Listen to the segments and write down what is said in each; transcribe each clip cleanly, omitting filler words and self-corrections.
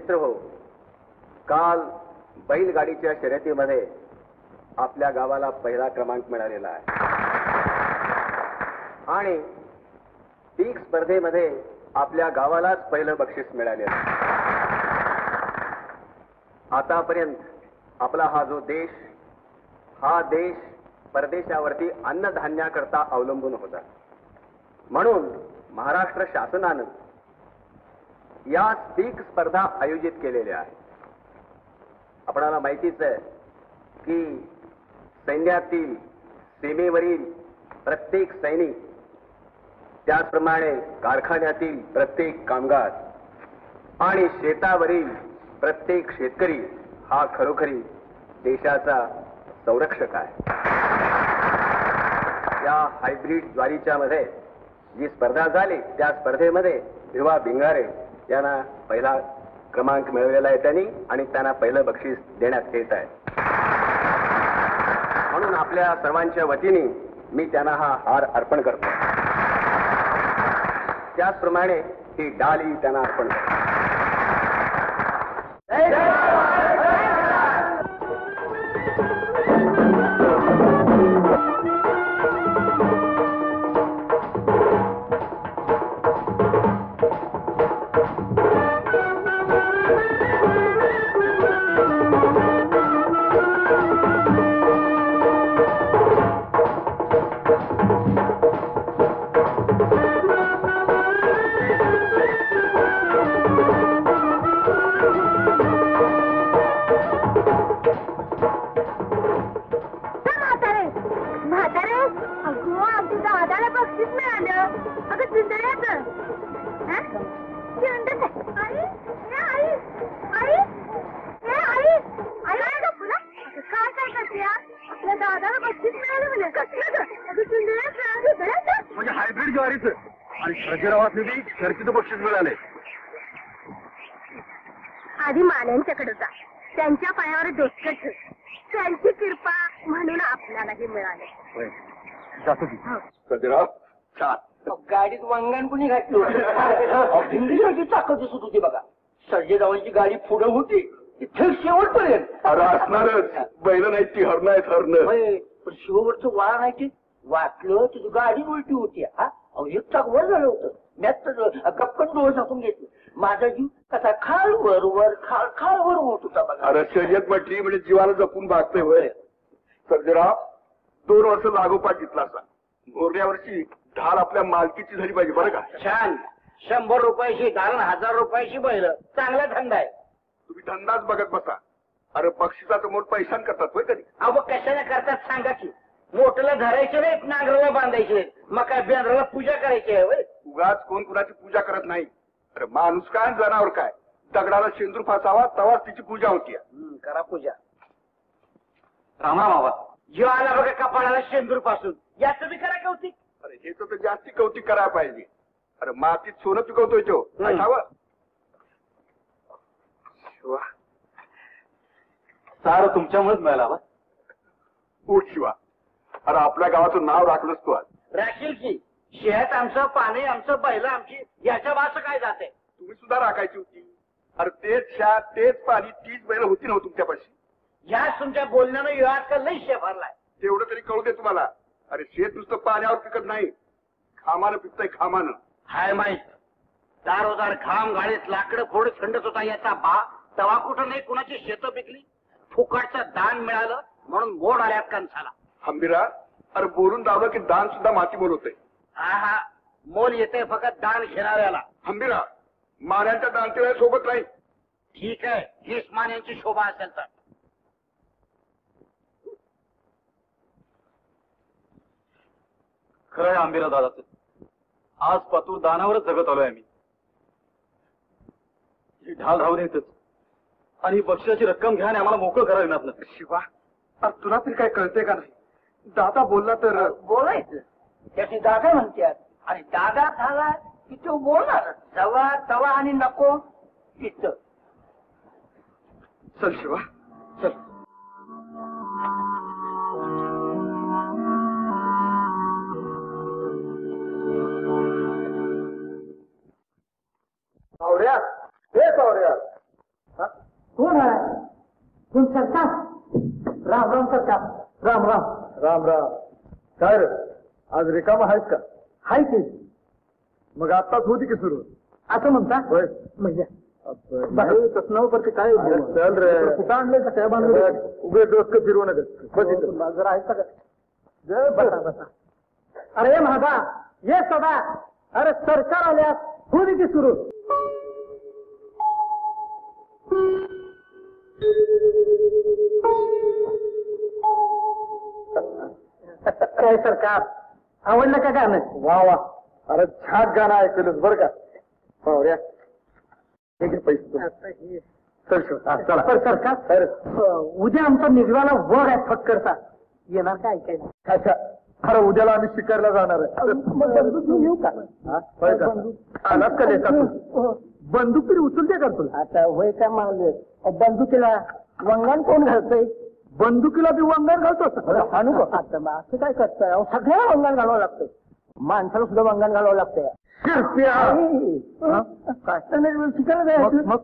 मित्र हो, काल बैलगाडीच्या शर्यतीमध्ये आपल्या गावाला पहिला क्रमांक मिळालेला आहे आणि पीक स्पर्धेमध्ये आपल्या गावालाच पहिलं बक्षीस मिळालेलं आहे. आतापर्यंत आपला हा देश परदेशावरती अन्नधान्याकरता अवलंबून होता. म्हणून महाराष्ट्र शासनानं या पीक स्पर्धा आयोजित केलेल्या आहेत. आपणाला माहितीच आहे की सैन्यातील सीमेवरील प्रत्येक सैनिक, त्याचप्रमाणे कारखान्यातील प्रत्येक कामगार आणि शेतावरील प्रत्येक शेतकरी हा खरोखरी देशाचा संरक्षक आहे. या हायब्रिड ज्वारीच्या मध्ये जी स्पर्धा झाली त्या स्पर्धेमध्ये भिवा भिंगारे यांना पहिला क्रमांक मिळवलेला आहे त्यांनी, आणि त्यांना पहिलं बक्षीस देण्यात येत आहे. म्हणून आपल्या सर्वांच्या वतीने मी त्यांना हा हार अर्पण करतो. त्याचप्रमाणे ही डाली त्यांना अर्पण करतो. बक्षीस मिळाले. आधी मान्यांच्याकडे जा, त्यांच्या पायावर डोसकं ठेव, त्यांची कृपा म्हणून आपल्यालाही मिळाले. जातो की सदराव. गाडीत वांगण कुणी घातली चाकं दिसत होती बघा. सर्जेरावांची गाडी पुढे होती तिथे शेवटपर्यंत. अरे असणारच, बैल नाही ती हरणं आहेत हरणं. पण शिववरचं वाळा नाही ते वाटलं तुझी गाडी उलटी होती. हा एक चाक वर झालं होतं. गप्पन डोळ झाकून घेतली. माझा जीव कसा खाल वर वर खाल खाल वर होत होता बघा. अरे शर्यत म्हटली म्हणजे जीवाला जपून भागतोय होय. सर्जेराव 2 वर्ष लागोपाठ घेतला असा. मोरण्या वर्षी ढाल आपल्या मालकीची झाली पाहिजे बरं का. छान. 100 रुपयाची ढाल 1000 रुपयाची बैल, चांगला धंदा आहे. तुम्ही धंदाच बघत बसा. अरे बक्षिसाचं मोठ पैशान करतात होय कधी. अहो कशाला करतात सांगा की. मोठला धरायचे नाहीत, नांगराला बांधायचे नाहीत, मग काय बेंद्राला पूजा करायची आहे. उगाच कोण कुणाची पूजा करत नाही. अरे माणूस काय जनावर काय, दगडाला शेंदूर फासावा तवाच तिची पूजा होती. करा पूजा. रामा बाबा जीव आला बघा कपाळाला शेंदूर पासून, याचं बी करा कौतिक. अरे हे तर जास्ती कौतिक करायला पाहिजे. अरे मातीत सोनं पिकवतोय तो सार तुमच्यामुळेच मिळाला. उठ शिवा. अरे आपल्या गावाचं नाव राखलंच तू आज. राखील की. शेत आमचं, पाणी आमचं, बैल आमची, याच्या भाषा काय जाते. तुम्ही सुद्धा राखायची होती. अरे तेच शेत, तेच पाणी, तीच बैल होती ना तुमच्यापाशी. याच तुमच्या बोलण्यानं युवात का लई शेफारलाय. तेवढं तरी कळू दे तुम्हाला. अरे शेत नुसतं पाण्यावर पिकत नाही, खामानं पिकतंय खामानं. हाय माहित. दारोदार घाम गाडीत लाकडं फोड थंडच होता याचा बा. तवा कुठं नाही कुणाची शेतं पिकली. फुकटचं दान मिळालं म्हणून मोड आल्यात कणसाला. हंबीरा, अरे बोलून दावलं की दान सुद्धा माती मोल होतंय. हा हा, मोल येते फक्त दान घेणाऱ्याला. हंबीरा, माऱ्यांच्या दानतेला सोबत नाही. ठीक आहे, हीच मान्यांची शोभा असेल तर. खरंय आंबीरा दादाचं. आज पातूर दानावरच जगत आलोय आम्ही. ही ढाल धावून येतच आणि बक्षिसाची रक्कम घ्या आणि आम्हाला मोकळं करावं लागणार. शिवा, अरे तुला तरी काय कळतंय का नाही. दादा बोलला तर बोलायचं. त्याची दादा म्हणतात आणि दादा झाला की तो बोलणार. जवा तवा आणि नको तिथं. चल शिवा चल. सावऱ्या, हे सावऱ्या, राम राम. राम राम. काय रे आज रिकामा आहेस का? हाय की मग आत्ताच होती की सुरू? असं म्हणता होय. म्हणजे नाही, तसं नव्ह, पण ते काय चल रे. कुठं आणलंय का काय बांधलं? उघडे डोसकं फिरवू नका. बस इथं. जरा ऐका का? बसा बसा. अरे महागा ये सदा. अरे सरकार आल्यास होती की सुरू. काय सरकार आवडलं का गाणं? वा वा. अरे छान गाणं ऐकलंस बरं का. पावऱ्या हे घे पैसे तू. चल शिव. हा, चला. पण सरकार अरे उद्या आमचा निजवाला वग आहे फटकरचा. येणार का ऐकायला? अच्छा. अरे उद्याला आम्ही शिकायला जाणार आहे. मग बंदूक घेऊन येऊ का? हा, होय का? आलात का लेका तू? बंदूक तरी उचलते का तुला? आता होय काय मागले बंदुकीला वंगण कोण घालतंय? बंदुकीला बी वंगण घालतो. आणू का? आता मग असं काय करताय? अहो, सगळ्याला वंगण घालावं लागतंय. माणसाला सुद्धा वंगण घालावं लागतंय. शिरप्या. काय शिकायला जायचं. मग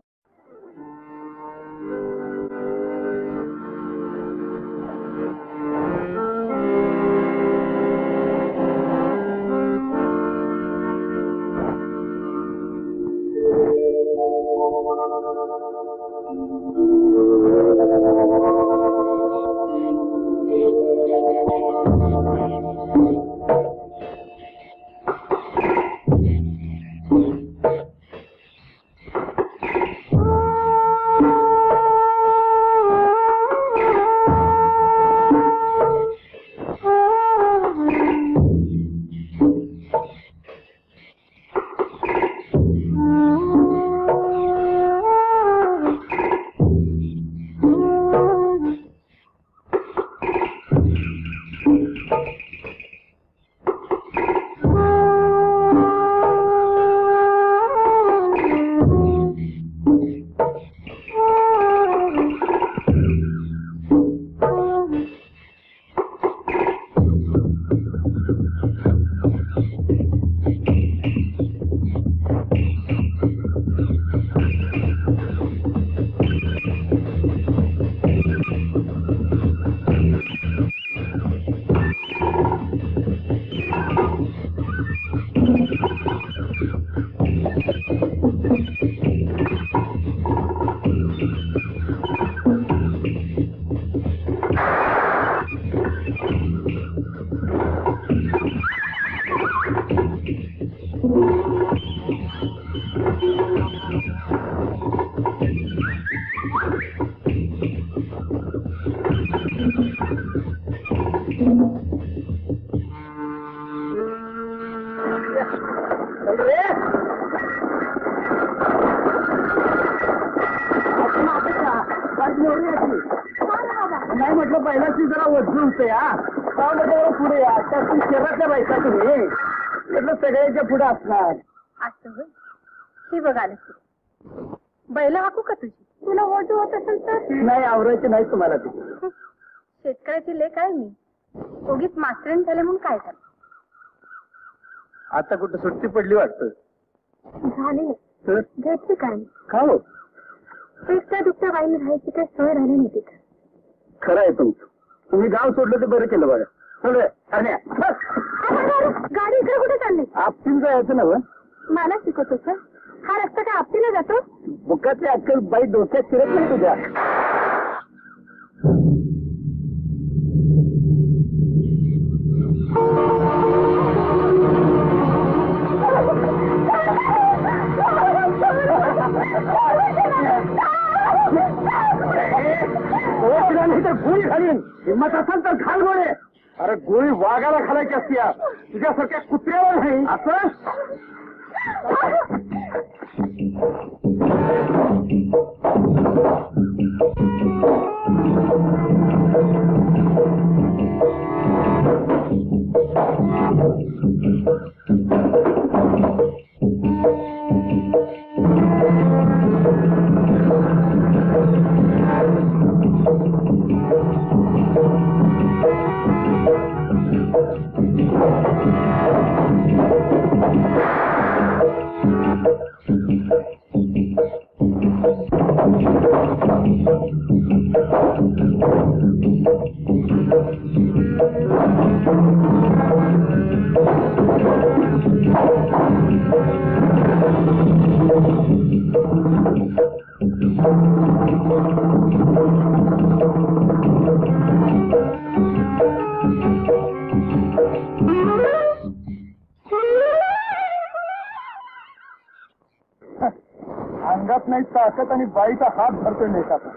नाही म्हटलं पहिल्याची जरा वजन होते. हा म्हटलं पुढे या. त्या शहरातल्या बायका तुम्ही म्हटलं सगळ्याच्या पुढे असणार. असं होय. ही बघा बैल हाकू का तुझी? तुला वजू होत असेल तर? नाही आवरायचे नाही तुम्हाला ते. शेतकऱ्याची लेक आहे मी. उगीच मास्टरीन झाले म्हणून काय झालं? आता कुठं सुट्टी पडली वाटतं. झाले तर घ्यायची काय? का हो? एकट्या दुसऱ्या बाईने राहायची काय सोय राहिली नाही तिथं. खरं आहे तुमचं. तुम्ही गाव सोडलं ते बरं केलं बघा. अरे, गाडी इकडे कुठे चालली? आपटीन जायचं ना. मला शिकवतो सर. हा रस्ता काय आपटीला जातो? बुकाची अक्कल बाई डोक्यात शिरत नाही तुझ्या. नाही तर गोळी घालीन. हिंमत असेल तर घाल गोळे. अरे गोळी वाघाला घालायची असते. तुझ्यासारख्या कुत्र्यावर नाही असं. अंगात नाही ताकद आणि बाईचा हात धरतोय नेटाचा.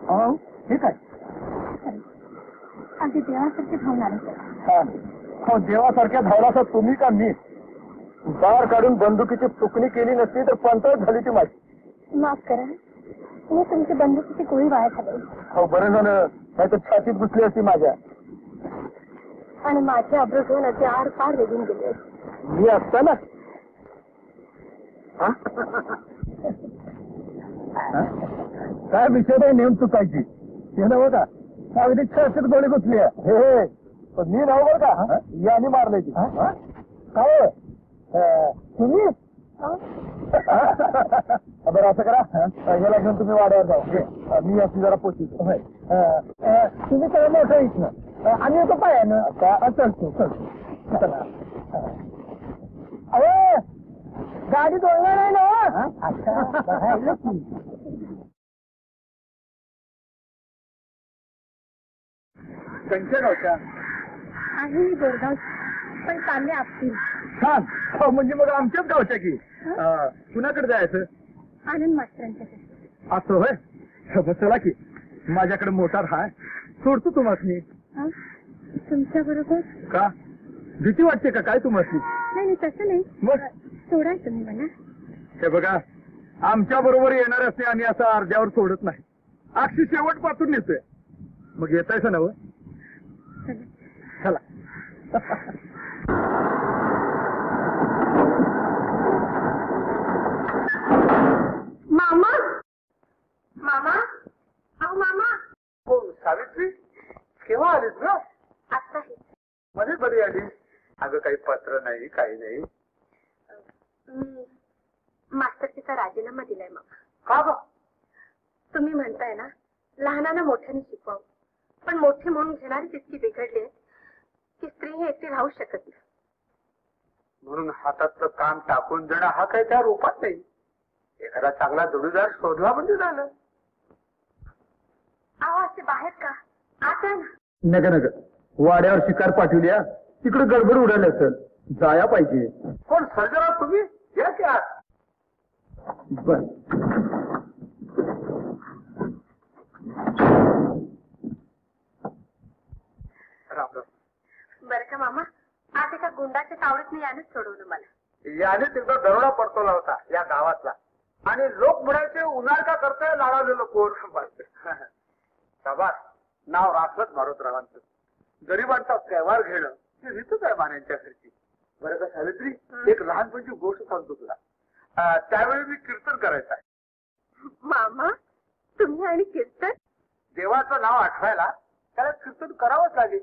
हो ठीक आहे. अगदी देवासारखे धावणार छान. हो देवासारख्या धावलासा तुम्ही का मी? बार काढून बंदुकीची तुकणी केली नसती तर पंचायत झाली ती माझी. माफ करा, मी तुमची बंदुकीची गोळी वाया घालवली हो बरं झालं, नाही तर छातीत घुसली असती माझ्या. आणि माझे अब्रू घेऊन असे आर पार निघून गेले असते. मी असताना काय विषय नाही नेम चुकायची ते नव्ह का? अगदी छातीत गोळी घुसली आहे. हे पण मी नाव बरं का याने मारलंय ती. काय तुम्ही बरं असं करा, ह्याला घेऊन तुम्ही वाड्यावर जाऊ, मी अशी जरा पोचतो. तुम्ही सगळं मोठं इथनं आम्ही येतो पायानं. चलतो चलतो चला. अरे गाडी जोडणार आहे ना? कंच्या गावच्या आहे मी बोरगाव, पण चालले आपतील. छान. हो म्हणजे मग आमच्याच गावच्या की. कुणाकडे जायचं? आनंद मास्तरांच्याकडे. असं होय. बस चला की, माझ्याकडे मोटार हाय, सोडतो तुम्हाला. तुमच्या बरोबर? का भीती वाटते का काय तुम्हाला? नाही नाही तसं नाही. मग सोडाय तुम्ही मला. हे बघा, आमच्या बरोबर येणार असते आणि असं अर्ध्यावर सोडत नाही, अक्षी शेवट पासून नेतोय. मग येतायचं नव? चला. मामा मामा अहो मामा. हो सावित्री, केव्हा आलीस ग? आता मध्ये बरी आलीस? अगं काही पत्र नाही काही नाही. मी मास्तरकीचा राजीनामा दिलाय मामा. का ग? तुम्ही म्हणताय ना लहानांना मोठ्याने शिकवावं, पण मोठे म्हणून घेणारी तितकी बिघडली की स्त्री ही एकटी राहू शकत नाही. म्हणून हातातलं काम टाकून देणं हा काही त्या रूपात नाही. एखादा चांगला जोडीदार शोधला म्हणजे झालं. अहो असे बाहेर का? आता ना. नग नग, वाड्यावर शिकार पाठवली, तिकडे गडबड उडाली असेल, जाया पाहिजे. कोण सर्जराव तुम्ही? या की आत. बर बरं का मामा, आज एका गुंडाच्या तावडीतनं यानेच सोडवलं मला. याने तिथं दरोडा पडतवला होता या गावातला, आणि लोक म्हणायचे उन्हाळ का करताय लाडावलेलं कोण. शाबास, नाव राखत मारुतरावांचं. गरिबांचा व्यवहार घेणं ही रीतच आहे मान्यांच्या घरची. बरं का सावित्री, एक लहानपणची गोष्ट सांगतो तुला. त्यावेळी मी कीर्तन करायचं आहे. मामा तुम्ही आणि कीर्तन? देवाचं नाव आठवायला त्याला कीर्तन करावंच लागेल.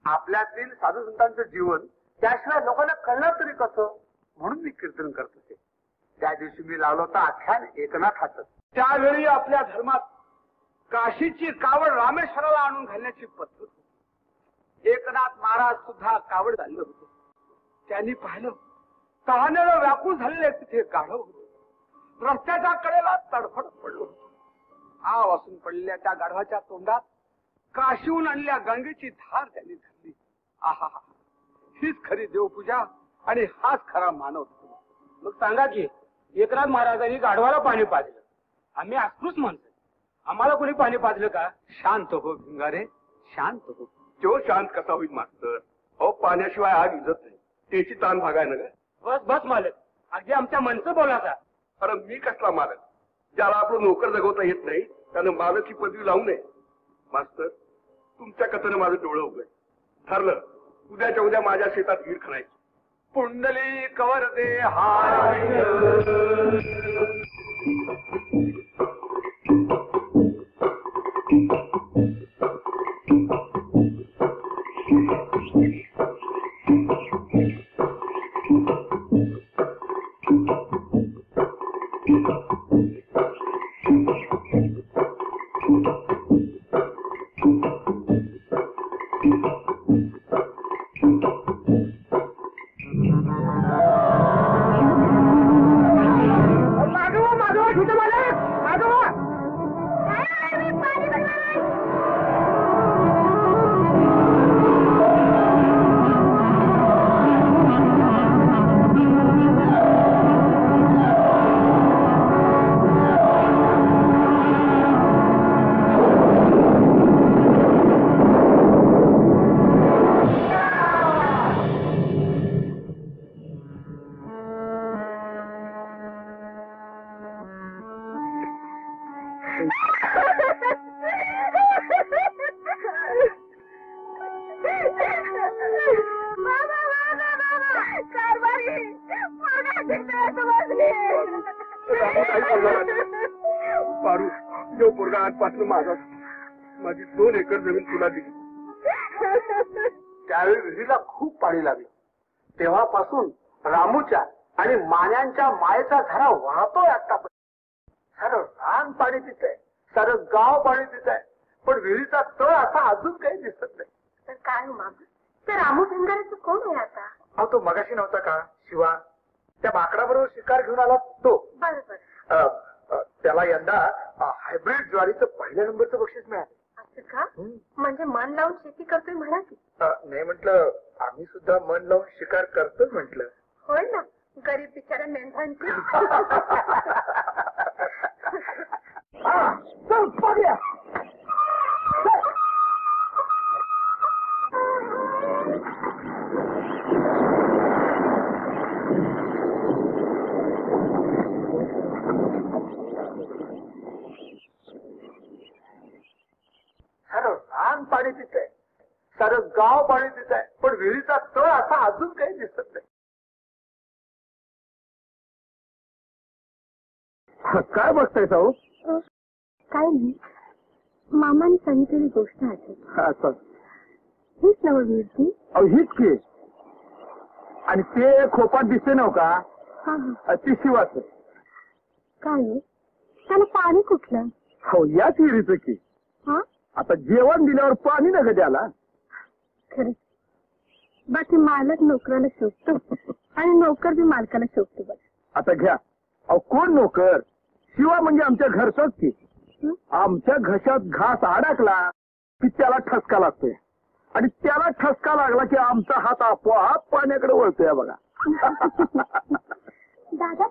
आपल्यातील साधू संतांचं जीवन त्याशिवाय लोकांना कळणार तरी कसं, म्हणून मी कीर्तन करत होते. त्या दिवशी मी लावलं होतं आख्यान एकनाथाचं. त्यावेळी आपल्या धर्मात काशीची कावड रामेश्वराला आणून घालण्याची पद्धत होती. एकनाथ महाराज सुद्धा कावड घाललं होतं. त्यांनी पाहिलं तहानेला व्याकुळ झालेले तिथे गाढव होतं. रस्त्याच्या कडेला तडफड पडलो होतो. आ वासून पडलेल्या त्या गाढवाच्या तोंडात काशीहून आणल्या गंगेची धार त्यांनी धरली. आहा, हीच खरी देवपूजा आणि हाच खरा मानव. मग सांगा की, एकनाथ महाराजांनी गाढवाला पाणी पाजलं, आम्ही अस्पृश माणसं, आम्हाला कोणी पाणी पाजलं का? शांत हो भिंगारे, शांत हो. तो शांत कसा होईल मास्तर? अहो पाण्याशिवाय आग विजत नाही, त्याची ताण भागाय ना. बस बस मालक, अगदी आमच्या मनचं बोलाचा. अरे मी कसला मालक? ज्याला आपलं नोकर जगवता येत नाही त्यानं मालक ही पदवी लावू नये. मास्तर, तुमच्या कथेनं माझं डोळं उघड. ठरलं, उद्याच्या उद्या माझ्या शेतात हीर खणायची. पुंडली कवर दे हार. पारू जो पोरगा आजपासून माझा माझी 2 एकर जमीन तुला दिली. त्यावेळी विहिरीला खूप पाणी लागलं. तेव्हापासून रामूच्या आणि मान्यांच्या मायेचा झरा वाहतोय आतापर्यंत. सारं रान पाणी पितंय, सारं गाव पाणी पितंय, पण विहिरीचा तळ असा अजून काही दिसत नाही. तर काय हो मामा, ते रामू भिंगाराचं कोण आहे आता? अहो तो मगाशी नव्हता का शिवा, त्या माकडाबरोबर शिकार घेऊन आला तो. बरोबर. त्याला यंदा हायब्रिड ज्वारीचं 1ल्या नंबरचं बक्षीस मिळालं. असं का? म्हणजे मन लावून शेती करतोय म्हणा की. नाही म्हटलं, आम्ही सुद्धा मन लावून शिकार करतोय म्हटलं. होय ना, गरीब बिचाऱ्या मेंढरांची. चल पाडूया. सारं रान पाणी पितंय, सारं गाव पाणी पितंय, पण विहिरीचा तळ असा अजून काही दिसत नाही. काय बघताय साऊ? काय नाही, मामाने सांगितलेली गोष्ट आठवत. असं हीच नववीरची. अहो हीच की. आणि ते खोपात दिसते नव का, हा हा. ती शिवाच. काय हो, त्याला पाणी कुठलं? हो याच विहिरीचं की. हा, आता जेवण दिल्यावर पाणी नका द्याला. खरंच. बाकी मालक नोकराला शोधतो आणि नोकर बी मालकाला शोधतो बघ. आता घ्या. अहो कोण नोकर? शिवा म्हणजे आमच्या घरचाच की. आमच्या घशात घास अडकला की त्याला ठसका लागतोय, आणि त्याला ठसका लागला की आमचा हात आपोआप पाण्याकडे वळतोय बघा. दादा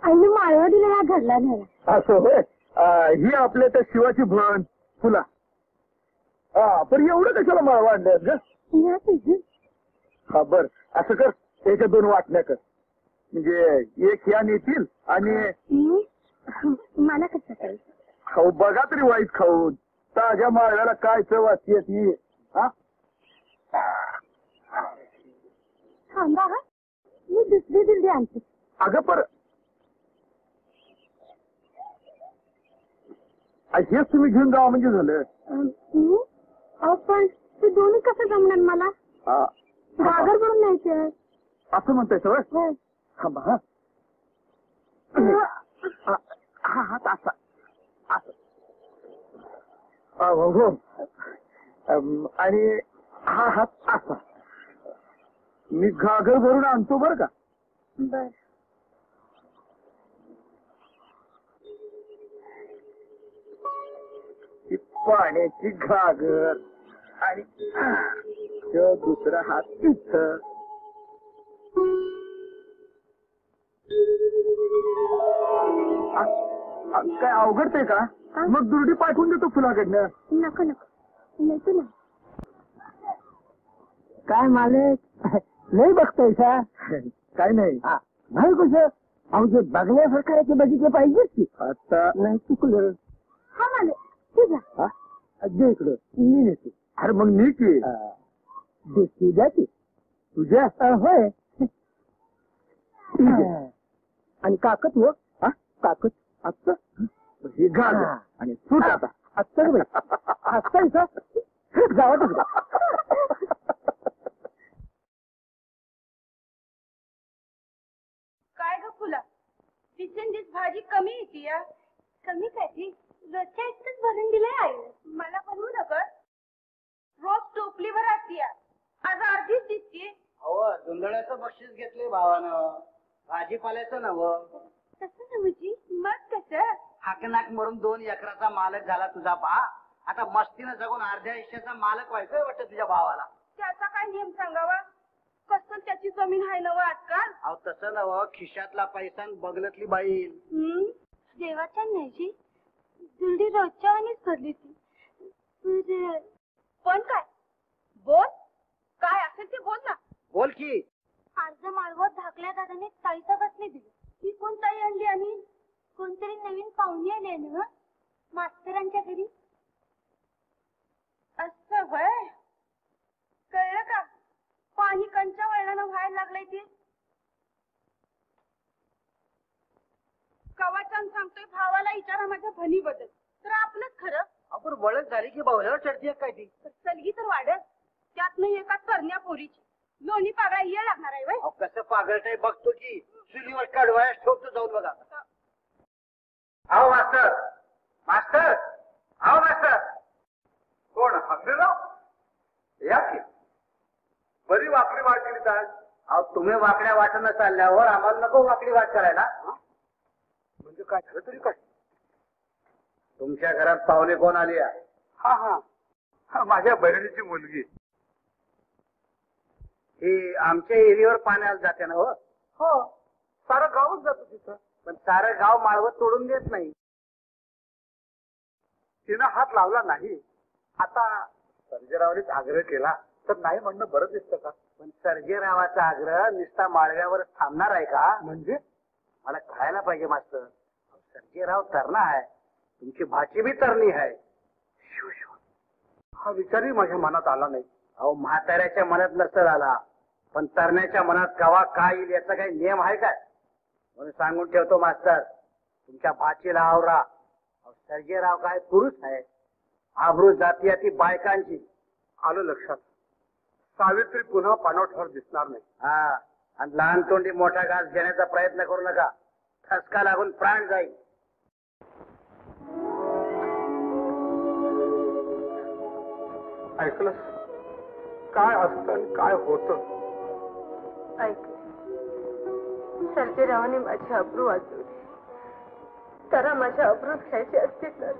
आईने माळवा दिला या घरला नाही. असं होय. ही आपल्या त्या शिवाची भण फुला. पण एवढं कशाला माळवा आणल्यात ग? हा बर, असं कर, त्याच्या 2 वाटण्या कर. म्हणजे एक ह्या नेतील आणि मला कसं करायचं? खाऊ बघा तरी वाईट खाऊन. ताज्या माळव्याला काय चव असते ती. थांबा हा, मी दुसरी दिल्ली आणते. अगं पर हेच तुम्ही घेऊन जावा म्हणजे झालं. पण ते दोन्ही कसं जमणार मला? गागर भरून न्यायचे. असं म्हणताय सवय. थांबा हा. हा हात असा असं. हो. आणि हा हात असा. मी घागर भरून आणतो बरं का. बर. ही पाण्याची घागर आणि तो दुसरा हात इथं. काय अवघडतंय का? मग दुर्डी पाठवून देतो फुलाकडनं. नको नेतो ना. काय मालक नाही बघताय का? काय नाही. नाही कसं अवघे बघण्यासारखं आहे ते बघितलं पाहिजेच की. आता नाही चुकलं. हा मालक ठीक आहे. दे इकडं, मी नेतो. अरे मग मी की द्या की तुझ्या. होय. आणि काकत हो. काकत आजचं हे घाल आणि सूट आता आजचं बाई आजचा गावातच. काय ग फुला, दिवसेंदिवस भाजी कमी येते या. कमी काय ती? रोजच्या इतकंच भरून दिलंय आई. मला बनवू नका. रोज टोपलीवर असते, आज अर्धीच दिसते. अहो धुंदळ्याचं बक्षीस घेतलंय भावानं, भाजीपाल्याचं नवं. कसं नव्हती मग कसं? हाकनाक मरून 2 एकराचा मालक झाला तुझा बा. आता मस्तीनं जगून अर्ध्या आयुष्याचा मालक व्हायचंय वाटतं तुझ्या भावाला. त्याचा काय नियम सांगावा? कसं त्याची जमीन आहे नव आजकाल. अहो तसं नवं, खिशातला पैसा बगलतली बाईल. देवाच्या नाही दुर्डी रोजच्या वाणीच भरली ती. पण काय बोल, काय असेल ते बोल ना. बोल की. अर्ज माळवत धाकल्या दादाने ताईचा घातली दिली. ती कोण ताई आणली? आणि कोणतरी नवीन पाहुणे आले ना मास्तरांच्या घरी. असं होय, कळलं का? पाणी कंच्या वळणानं व्हायला लागलंय ते. भनी बदल तर आपलंच खरं. आपण वळख झाली की बावल्यावर चढती काय ती. सलगी तर वाढत त्यातनं एका तरण्या पोरीची लोणी पागळा ये लागणार आहे वय. कसं पागळताय बघतो की चुलीवर कडवाया ठेवतो जाऊन बघा. अहो मास्तर, मास्तर, अहो मास्तर. कोण हंबीराव? या की. बरी वाकडी वाट केली तर. अहो तुम्ही वाकड्या वाटणं चालल्यावर आम्हाला नको वाकडी वाट करायला. म्हणजे काय झालं तरी काय? तुमच्या घरात पाहुणे कोण आली आहे? हा हा, माझ्या बहिणीची मुलगी. ही आमच्या एरियावर पाण्याला जाते ना. हो, सारं गावच जातो तिथं. पण सारं गाव माळवत तोडून देत नाही. तिनं हात लावला नाही. आता सर्जेरावनीच आग्रह केला तर नाही म्हणणं बरं दिसतं का? पण सर्जेरावाचा आग्रह निस्ता माळव्यावर थांबणार आहे का? म्हणजे मला कळायला पाहिजे मास्तर. सर्जेराव तरणा आहे, तुमची भाची बी तरणी आहे. हा विचारही माझ्या मनात आला नाही. अहो म्हाताऱ्याच्या मनात नसत आला, पण तरण्याच्या मनात गावा काय येईल याचा काही नियम आहे काय? म्हणून सांगून ठेवतो मास्तर, तुमच्या भाचीला आवरा. सर्जेराव काय पुरुष आहे, आबरू जाती ती बायकांची. आलं लक्षात. सावित्री पुन्हा पाणवठ्यावर दिसणार नाही. हा, आणि लहान तोंडी मोठा घास घेण्याचा प्रयत्न करू नका, ठसका लागून प्राण जाईल. ऐकलंस काय असतं आणि काय होतं? ऐक, सर्जेरावाने माझी अब्रू वाचवली. तर माझ्या अब्रू घ्यायची असते तर.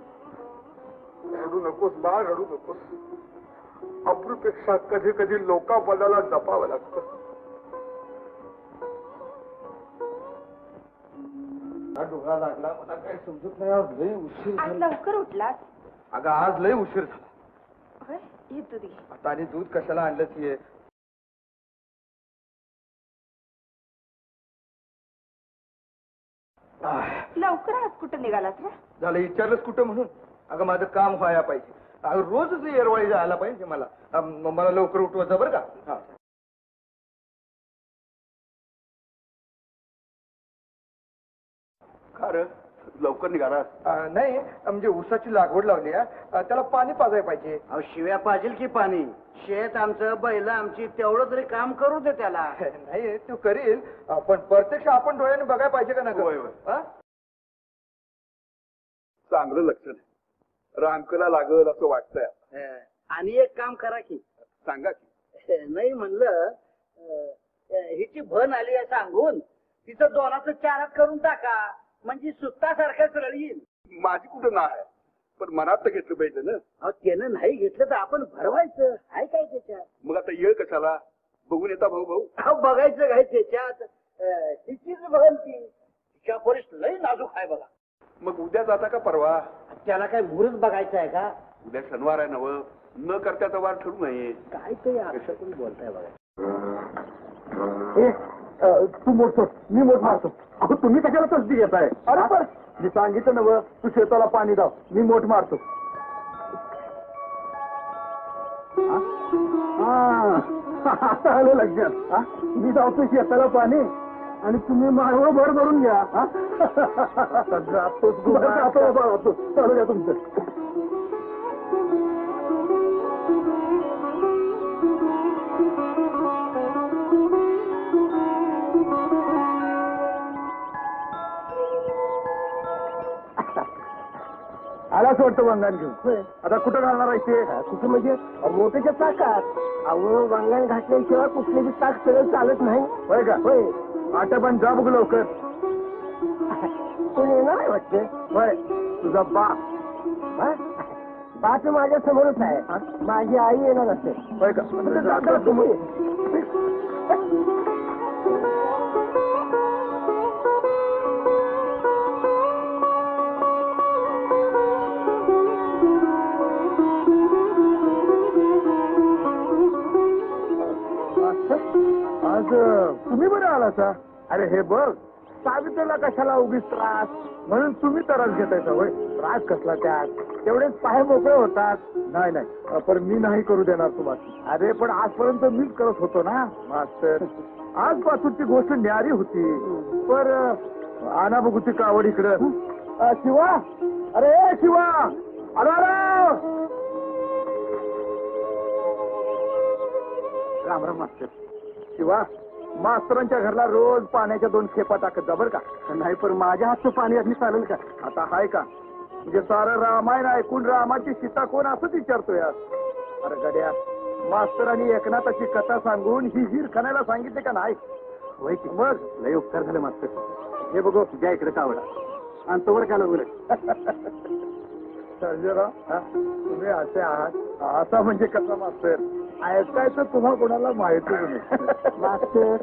रडू नकोस बाळ, रडू नकोस. अब्रूपेक्षा कधी कधी लोकांबद्दला जपावं लागतं. डोळा लागला मला काही समजत नाही. आज लय उशीर आज झाला. लवकर उठलास? अगं आज लय उशीर झाला. होय, ये तू दे. आता आणि दूध कशाला आणलंच ये? लवकर आज कुठं निघालास रे? झालं विचारलंच कुठं म्हणून? अगं माझं काम व्हायला पाहिजे. अगं रोजच येरवाळी जायला पाहिजे मला. मला लवकर उठवायचं बरं का? हा. खरं लवकर निघाला. नाही म्हणजे ऊसाची लागवड लावली आहे, त्याला पाणी पाजायला पाहिजे. अहो शिव्या पाहिजे की पाणी. शेत आमचं, बैल आमची, तेवढं तरी काम करू दे त्याला. नाही तू करील, पण प्रत्यक्ष आपण डोळ्याने बघायला पाहिजे का होय, होय. ना? चांगलं लक्षण आहे. रामकला लागल असं वाटतंय. आणि एक काम करा की. सांगा की. नाही म्हणलं, हिची भन आली आहे सांगून तिचं दोनाचं चारात करून टाका, म्हणजे सुत्तासारखंच रळील. माझी कुठं ना आहे, पण मनात तर घेतलं पाहिजे ना. अहो त्यानं नाही घेतलं तर आपण भरवायचं. आहे काय त्याच्यात? मग आता येळ कशाला? बघून येता भाऊ भाऊ. अहो बघायचं काय त्याच्यात? तिचीच भन ती. तिच्या परिस्थिती लई नाजूक आहे बघा. मग उद्या जाता का परवा? त्याला काय मुहूर्त बघायचं आहे का? उद्या शनिवार आहे नव, न करत्याचा वार ठरू नये. काय ते असं तुम्ही बोलताय बघा. तू मोठ, मी मोठ मारतो. अहो तुम्ही कशाला तसदी घेताय? अरे पण मी सांगितलं नव, तू शेताला पाणी दाव, मी मोठ मारतो. आता आलं लक्षात. मी जातो शेताला पाणी आणि तुम्ही माळवं भर भरून घ्या. चालू द्या तुमचं. आलाच वाटतं वांगण घेऊन. आता कुठं घालणार आहे ते? कुठं म्हणजे मोठ्याच्या चाकात. अहो वांगण घातल्याशिवाय कुठली बी चाक सरळ चालत नाही. होय का? होय. आता पण जा बघ लवकर. कोण येणार आहे वाटतं? होय, तुझा बाप माझ्या समोरच आहे. माझी आई येणार असेल. होय का? तुम्ही आज तुम्ही बरं आला सा? अरे हे बघ, सावित्रीला कशाला उगीच त्रास, म्हणून तुम्ही त्रास घेतायचा. होय, त्रास कसला त्यात? तेवढेच पाय मोकळे होतात. नाही नाही, पण मी नाही करू देणार तुम्हाला. अरे पण आजपर्यंत मीच करत होतो ना मास्तर. आजपासूनची गोष्ट न्यारी होती. पर आणा बघू ती कावड इकडं. शिवा अरे शिवा, आलो आलो. राम राम मास्तर. शिवा, मास्तरांच्या घरला रोज पाण्याच्या 2 खेपा टाकत जा बरं का. नाही पण माझ्या हातचं पाणी असली चालेल का? आता हाय का? म्हणजे सारं रामायण ऐकून रामाची सीता कोण असंच विचारतोय. अरे गड्या, मास्तरांनी एकनाथाची कथा सांगून ही हिर खाण्याला सांगितले का नाही? होय की मग लय उपकार झाले मास्तर. हे बघू तुझ्या इकडे कावडा आणि तोवर काय लागू सर्जराव, तुम्ही असे आहात असा म्हणजे कसा मास्तर? ऐकायचं तुम्हा कोणाला माहितीच नाही. मास्तर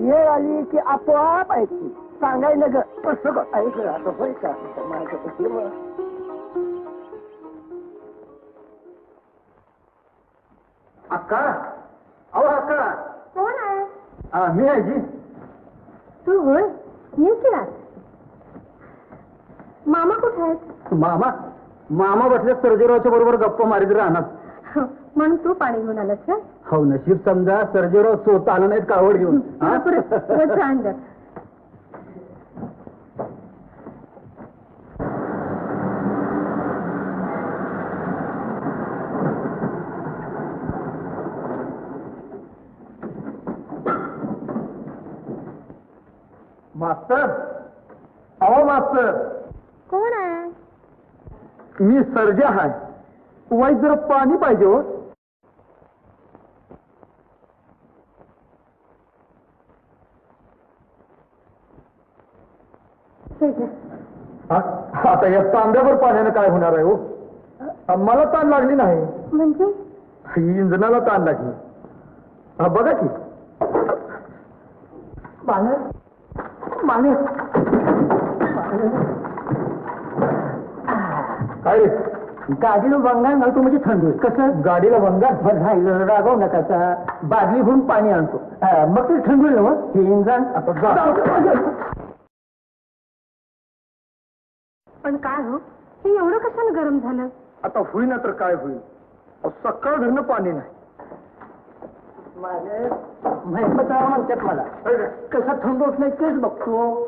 ये आली की आपोआप ऐकली सांगायला ग कसं ऐकलं आता होय का? अक्का, अहो अक्का. कोण आहे? मी आहे जी. तू होय? ये की रात. मामा कुठे आहेत? मामा बसले सर्जेरावच्या बरोबर गप्पा मारीत राहणार. म्हणून तू पाणी घेऊन आलास का? हो, नशीब समजा सर्जेराव स्वतः आला नाहीत कावड घेऊन. अंदर. मास्तर, अहो मास्तर. कोण आहे? मी सर्जा आहे. वाईट जरा पाणी पाहिजे हो. आता या तांब्यावर पाण्यानं काय होणार आहे हो? मला ताण लागली नाही, म्हणजे ही इंजनाला ताण लागली. बघा की काय गाडीला वंगाण घालतो म्हणजे थंड होईल. कसं गाडीला वंगाण रागव नका, बादली घेऊन पाणी आणतो मग ते थंड होईल ना. मग हे इंजन पण काय हो, हे एवढं कशाला गरम झालं? आता होईना तर काय होईल? सकाळ धरणं पाणी नाही. म्हणतात मला कसा थंड होत नाही तेच बघतो.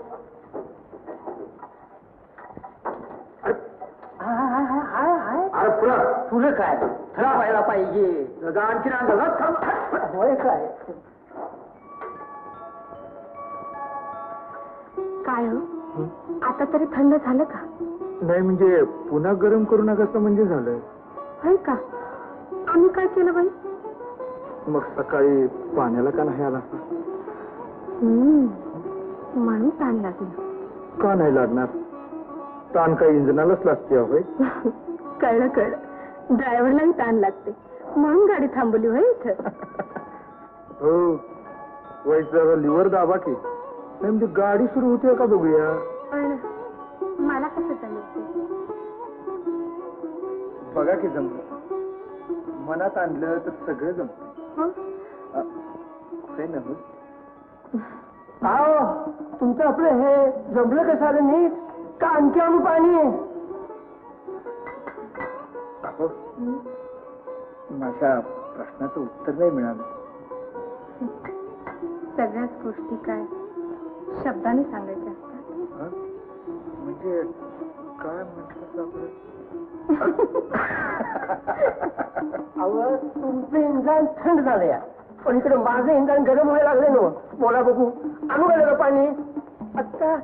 तुला काय थरा व्हायला पाहिजे आणखी होय काय? काय हो, आता तरी थंड झालं का? नाही म्हणजे पुन्हा गरम करू नका म्हणजे झालं. होय का? आम्ही काय केलं बाई? मग सकाळी पाण्याला का नाही आला? म्हणून ताण लागली. का नाही लागणार? ताण काही इंजनालाच लागते होय. कळलं. ड्रायव्हरलाही ताण लागते म्हणून गाडी थांबवली होय इथं. हो, वाईट जरा लिव्हर दाबा की. नाही म्हणजे गाडी सुरू होते का बघूया. पण मला कसं जमत? बघा की जमलं. मनात आणलं तर सगळं जमत. तुमचं आपलं हे जमलं कसं आलं नीट का आणखी आणू पाणी? माझ्या प्रश्नाचं उत्तर नाही मिळालं. सगळ्याच गोष्टी काय शब्दाने सांगायच्या असतात? म्हणजे काय म्हटलं अहो, तुमचं इंधन थंड झालंय पण इकडे माझं इंधन गरम व्हायला लागले ना. बोला बघू, आणू गेलं पाणी आता?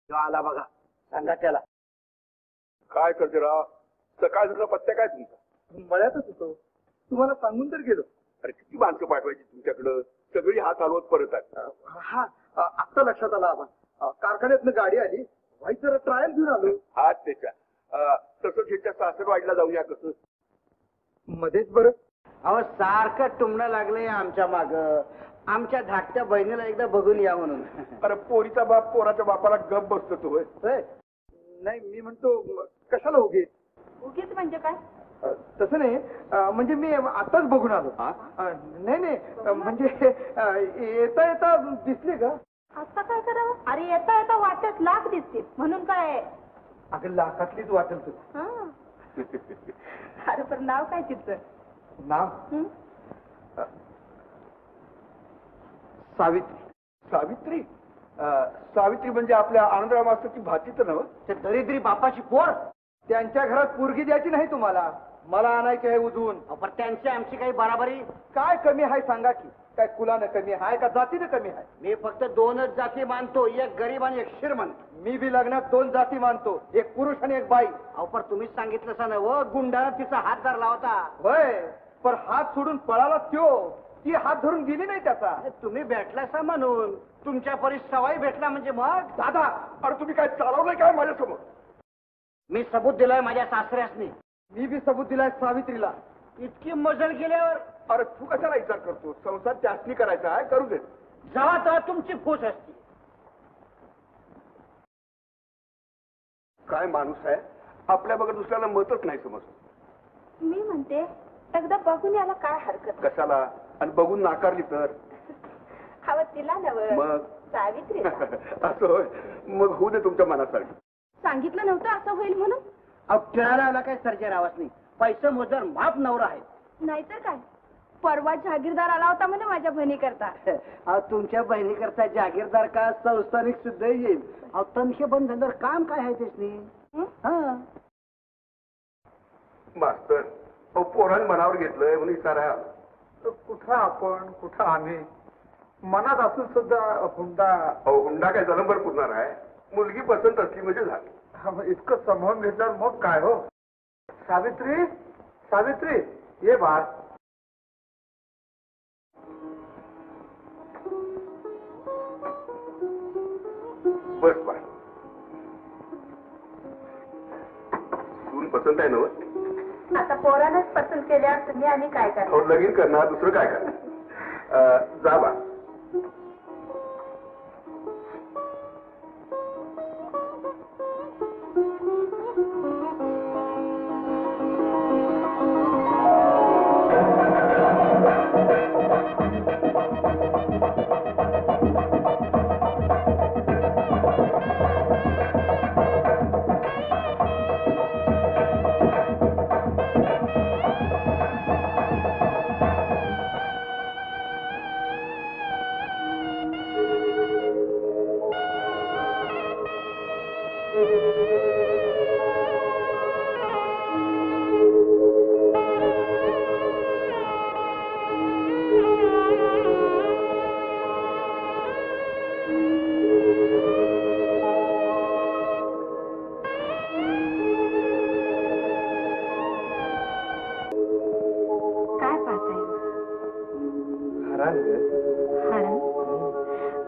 आला बघा, सांगा त्याला. काय करते राव? सकाळ झालं पत्त्या काय तुमचा? मळ्यातच होतो, तुम्हाला सांगून तर गेलो. अरे किती माणसं पाठवायची तुमच्याकडं? सगळी हात हलवत परत आहेत. हा, आत्ता लक्षात आला आम्हाला. कारखान्यातनं गाडी आली, वाईट जरा ट्रायल घेऊन आलो. हात त्याच्या तसं त्याच्या सासरवाडीला जाऊया कसं? मध्येच बरं. अहो सारखं टुमणं लागलंय आमच्या माग. आमच्या धाकट्या बहिणीला एकदा बघून या म्हणून. अरे पोरीचा बाप पोराच्या बापाला गप बसतो तो होय. नाही मी म्हणतो कशाला उगीच? उगीच म्हणजे काय? तसं नाही, म्हणजे मी आताच बघून आलो. नाही म्हणजे येता येता दिसले का? आता काय करावं? अरे येता येता वाटत लाख दिसतील म्हणून काय? अगं लाखातलीच वाटेल तुझं. अरे पण नाव काय तिचं? नाव सावित्री. सावित्री? सावित्री म्हणजे आपल्या आनंदराव मास्तरची भाची तर नव्ह? ते दरिद्री बापाची पोर. त्यांच्या घरात पोरगी द्यायची नाही तुम्हाला, मला आणायची आहे उजवून. पण त्यांची आमची काही बराबरी. काय कमी आहे सांगा की? काय कुलानं कमी आहे का जातीनं कमी आहे? मी फक्त 2च जाती मानतो, एक गरीब आणि एक श्रीमंत. मी बी लग्नात 2 जाती मानतो, एक पुरुष आणि एक बाई. अहो पण तुम्हीच सांगितलं सा ना व गुंडानं तिचा हात धरला होता. होय, पण हात सोडून पळाला त्यो, ती हात धरून गेली नाही त्याचा. तुम्ही भेटलासा म्हणून, तुमच्या परी सवाई भेटला म्हणजे मग. दादा, अरे तुम्ही काय चालवलंय काय माझ्यासमोर? मी सबूत दिलाय माझ्या सासऱ्यासनी. मी बी सबूत दिलाय सावित्रीला. इतकी मजल केल्यावर अरे तू कशाला विचार करतो? संसार त्यासनी करायचा आहे, करू दे. जेव्हा तेव्हा तुमची फूस असते. काय माणूस आहे, आपल्या बघत दुसऱ्याला मतच नाही समजत. मी म्हणते एकदा बघून याला काय हरकत. कशाला? आणि बघून नाकारली तर? हवं तिला नवं, मग सावित्री. असं होय? मग होऊ दे तुमच्या मनासाठी. सांगितलं नव्हतं असं होईल म्हणून. अहो टिळाला काय सर्जरावाच नाही. पैसे मोजर माप नवरा आहे. नाहीतर काय, परवा जागीरदार आला होता म्हणे माझ्या बहिणी करता. अहो तुमच्या बहिणी करता जागीरदार का संस्थानिक सुद्धा येईल. अहो तनखे बंद झाल्यावर काम काय आहे त्यासनी? मास्तर, पोरान मनावर घेतलंय म्हणून विचारा. कुठं आपण कुठं आम्ही, मनात असून सुद्धा हुंडा. हुंडा काय जन्मभर पुरणार आहे? मुलगी पसंत असली म्हणजे झाली. इतकं समजून घेतल्यावर मग काय हो. सावित्री, सावित्री ये बाळ. बस बाळ. सून पसंत आहे ना? आता पोरानच पसंत केल्यावर तुम्ही आणि काय करा. लगीन करणार, दुसरं काय करणार? जा बा.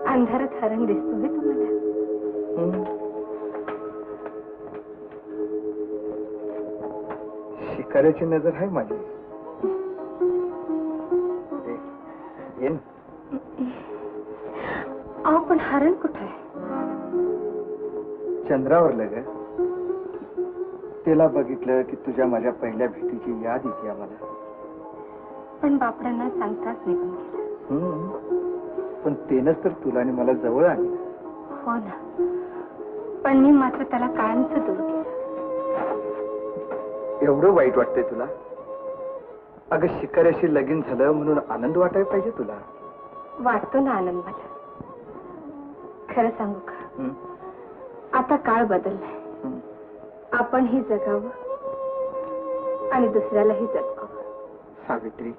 अंधारात हरण दिसतोय तुम्हाला? शिकाऱ्याची नजर आहे माझी. अहो पण हरण कुठं आहे? चंद्रावर ग. तिला बघितलं की तुझ्या माझ्या पहिल्या भेटीची याद येते आम्हाला. पण बापडांना सांगताच निघून गेला. पण तेनच तर तुला आणि मला जवळ आणलं. हो ना, पण मी मात्र त्याला कायमच दूर केलं. एवढं वाईट वाटतंय तुला? अगं शिकाऱ्याशी लगीन झालं म्हणून आनंद वाटायला पाहिजे तुला. वाटतो ना आनंद मला. खरं सांगू का, आता काळ बदललाय. आपणही जगावं आणि दुसऱ्यालाही जगावं. सावित्री,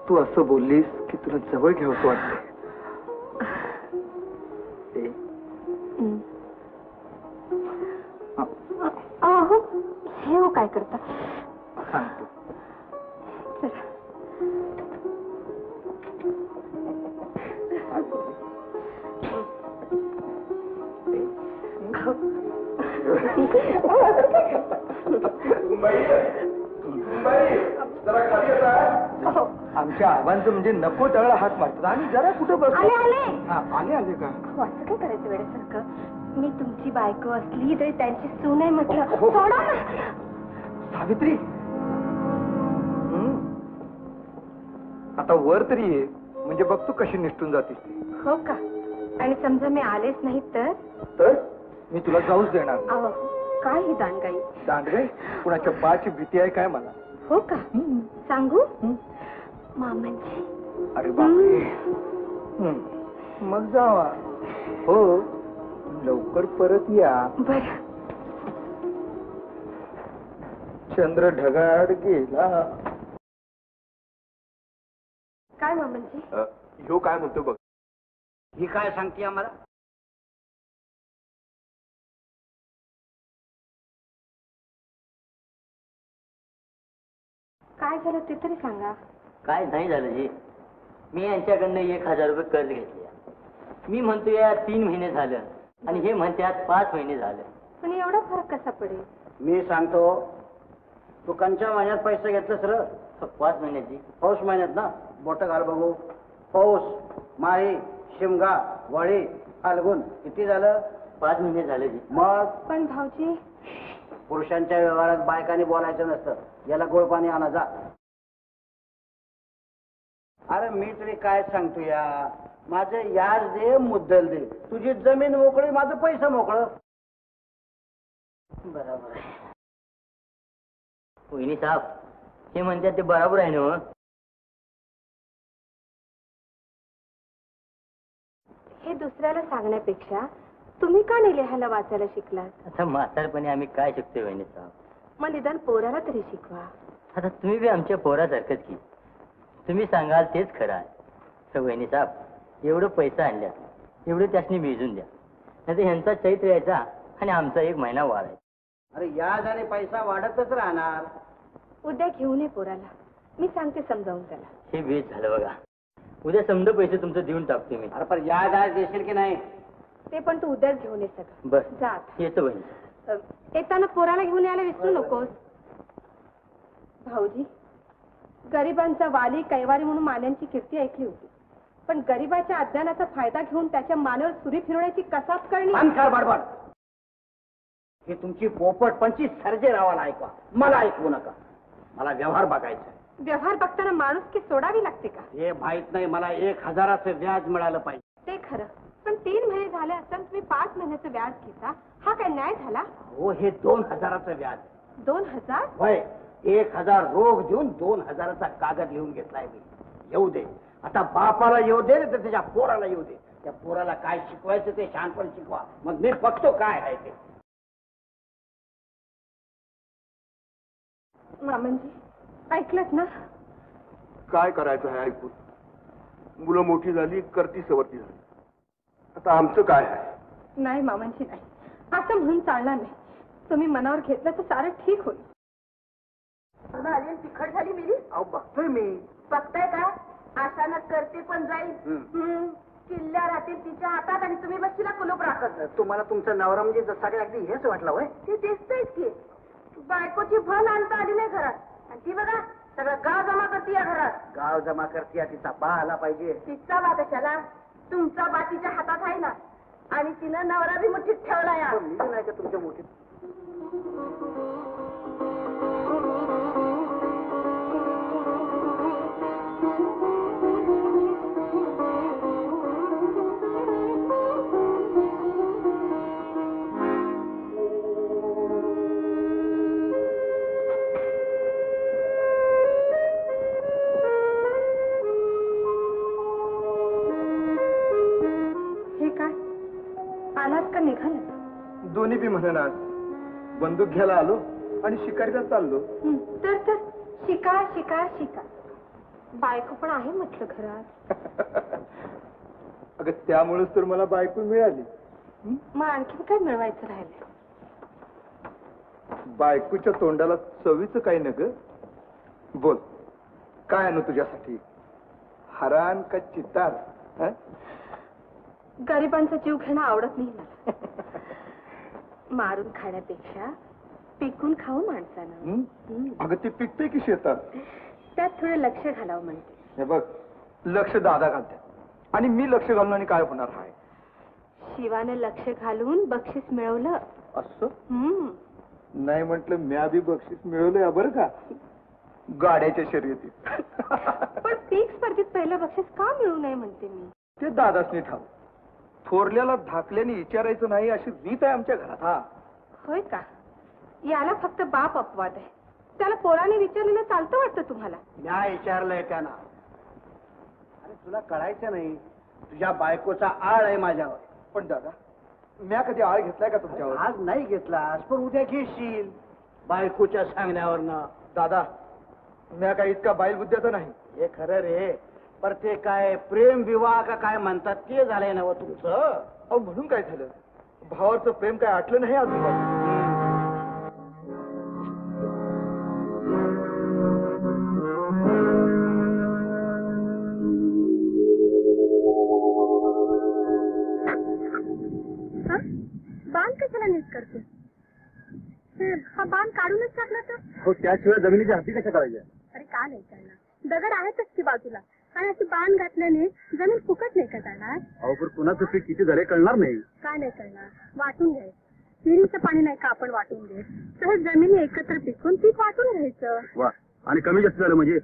तू असं बोललीस की तुला जवळ घ्यावंसं वाटतंय. अहो हे हो काय करता? सांगतो. चला. आमच्या आबांचं म्हणजे नको तळला हात मारतात आणि जरा कुठं बघ. आले आले. आले आले का? असं काय करायचं वेळेसारखं? मी तुमची बायको असली तरी त्यांची सून आहे म्हटलं. हो. सोडा ना. सावित्री, आता वर तरी ये, म्हणजे बघतो कशी निष्ठून जातीस ती. हो का? आणि समजा मी आलेच नाही तर मी तुला जाऊच देणार. अहो काय ही दांडगाई? दांडगाई? कुणाच्या बाची भीती आहे काय मला? हो का? सांगू? मामांची. अरे बापरे. मग जावा. हो, लवकर परत या. बर. चंद्र ढगाड गेला. काय मामांजी? ह्यो काय म्हणतो बघ. ही काय सांगते आम्हाला? काय झालं ते तरी सांगा. काय नाही झालं जी. मी यांच्याकडनं 1000 रुपये कर्ज घेतले. मी म्हणतो या 3 महिने झालं आणि हे म्हणतात 5 महिने झालं. पण एवढा फरक कसा पडेल? मी सांगतो, तू कंच्या महिन्यात पैसे घेतलंस र? 5 महिन्याची. पौष महिन्यात ना? बोट घाल बघू. पौष, माही, शिमगा, वळी, फाल्गुन किती झालं? 5 महिने झाले जी. मग पण भाऊजी, पुरुषांच्या व्यवहारात बायकांनी बोलायचं नसतं. याला गोड पाणी आणा जा. अरे मी तरी काय सांगतो या, माझं याज दे, मुद्दल दे. तुझी जमीन मोकळी, माझं पैसा मोकळं. बरोबर आहे. वहिनी साहेब, हे म्हणतात ते बरोबर आहे ना? हे दुसऱ्याला सांगण्यापेक्षा तुम्ही का नाही लिहायला वाचायला शिकलात? आता म्हातारपणी आम्ही काय शिकतोय वहिनी साहेब? मग निदान पोराला तरी शिकवा. आता तुम्ही बी आमच्या पोरासारखंच की. तुम्ही सांगाल तेच खरं आहे. तर वहिनी साहेब, एवढं पैसा आणल्यात, एवढं त्यासनी भिजून द्या, नाही तर ह्यांचा चैत्र यायचा आणि आमचा 1 महिना वाढायचा. अरे याज आणि पैसा वाढतच राहणार. उद्या घेऊन ये पोराला, मी सांगते समजावून त्याला. हे बेस झालं बघा. उद्या समजा पैसे तुमचं देऊन टाकतो मी. अरे पण याज आज देशील की नाही? ते पण तू उद्याच घेऊन ये सगळं. बर, जा आता. येतो वहिनी. येताना पोराला घेऊन यायला विसरू नकोस. भाऊजी, गरिबांचा वाली कैवारी म्हणून मान्यांची कीर्ती ऐकली होती, पण गरिबाच्या अज्ञानाचा फायदा घेऊन त्याच्या मानेवर सुरी फिरवण्याची कसाब करणी. अंकार बडबड. हे तुमची पोपटपणची सर्जेरावाला ऐकवा, मला ऐकवू नका. मला व्यवहार बघायचा आहे. व्यवहार बघताना माणूस की सोडावी लागते का? हे माहित नाही, मला 1000चं व्याज मिळालं पाहिजे. ते खरं, पण 3 महिने झाले असताना तुम्ही 5 महिन्याचं व्याज घेता, हा काय न्याय झाला? हो, हे 2000चं व्याज. 2000? होय, 1000 रोख देऊन 2000चा कागद लिहून घेतलाय मी. येऊ दे आता, बापाला येऊ दे तर त्याच्या पोराला येऊ दे. त्या पोराला काय शिकवायचं ते शहाणपण शिकवा, मग मी बघतो काय आहे ते. मामांजी, ऐकलत ना? काय करायचं आहे ऐकून? मुलं मोठी झाली, करती सवरती झाली. आता आमचं काय आहे? नाही मामांजी, नाही, असं म्हणून चालणार नाही. तुम्ही मनावर घेतलं तर सारं ठीक होईल. तिखट झाली मिली. अहो बघतोय मी. बघताय का? अचानक करते पण जाईल. किल्ल्या राहतील तिच्या हातात आणि तुम्ही बस तिला कुलूप राखत. तुम्हाला तुमचा नवरा म्हणजे सगळ्या अगदी हेच वाटलं होय? ते दिसतंयच की. बायकोची भल आणता आली नाही घरात, आणि ती बघा सगळं गाव जमा करते या घरात. गाव जमा करते, तिचा बा आला पाहिजे. तिचा बा कशाला? तुमचा बा तिच्या हातात आहे ना, आणि तिनं नवरा बी मुठीत ठेवला या. मी नाही का तुमच्या मोठीत? दोन्ही बी म्हणून आज बंदूक घ्यायला आलो आणि शिकारीला चाललो. तर शिका शिका शिका. बायको पण आहे म्हटलं घरात. अगं त्यामुळेच तर मला बायको मिळाली. मग आणखी काय मिळवायचं राहिलं? बायकोच्या तोंडाला चवीचं काही न ग. बोल, काय आणू तुझ्यासाठी? हरान का चितार? गरिबांचा जीव घेणं आवडत नाही मला. मारून खाण्यापेक्षा पिकून खाऊ माणसानं. अगं ते पिकते की शेतात? त्यात थोडं लक्ष घालावं म्हणते. हे बघ, लक्ष दादा घालतात आणि मी लक्ष घालून आणि काय होणार आहे? शिवाने लक्ष घालून बक्षीस मिळवलं असं नाही म्हटलं, म्या बी बक्षीस मिळवलंय बरं का, गाड्याच्या शर्यतीत. पण पीक स्पर्धेत पहिलं बक्षीस का मिळू नये म्हणते मी. ते दादासनी ठाव. थोरल्याला धाकल्याने विचारायचं नाही अशी रीत आहे आमच्या घरात. हा होय का? याला फक्त बाप अपवाद आहे. त्याला पोराने विचारलेलं चालतं वाटतं तुम्हाला? म्या विचारलंय त्यांना. अरे तुला कळायचं नाही, तुझ्या बायकोचा आळ आहे माझ्यावर. पण दादा म्या कधी आळ घेतलाय का तुमच्यावर? आज नाही घेतलास पण उद्या घेशील बायकोच्या सांगण्यावरनं. दादा म्या काही इतका बाईल बुद्ध्याचा नाही. हे खरं रे, पर ते काय प्रेम विवाह का काय म्हणतात ते झालंय ना तुमचं. अहो म्हणून काय झालं? भावाचं प्रेम काय आटलं नाही अजून बाई. बाण कशाला नीट करतो? हा बाण काढूनच टाकला तर? हो त्याशिवाय जमिनीच्या हाती कशा करायच्या? अरे का नाही करणार? दगड आहेतच की बाजूला आणि अशी बाण घातल्याने जमीन फुकट नाही का जाणार? अहो पण कुणाचं पीक किती झाले कळणार नाही. का नाही करणार? वाटून घ्यायचं. विहिरीचं पाणी नाही का आपण वाटून घेत? तसं जमिनी एकत्र पिकून पीक वाटून घ्यायचं. वा आणि कमी जास्त झालं म्हणजे?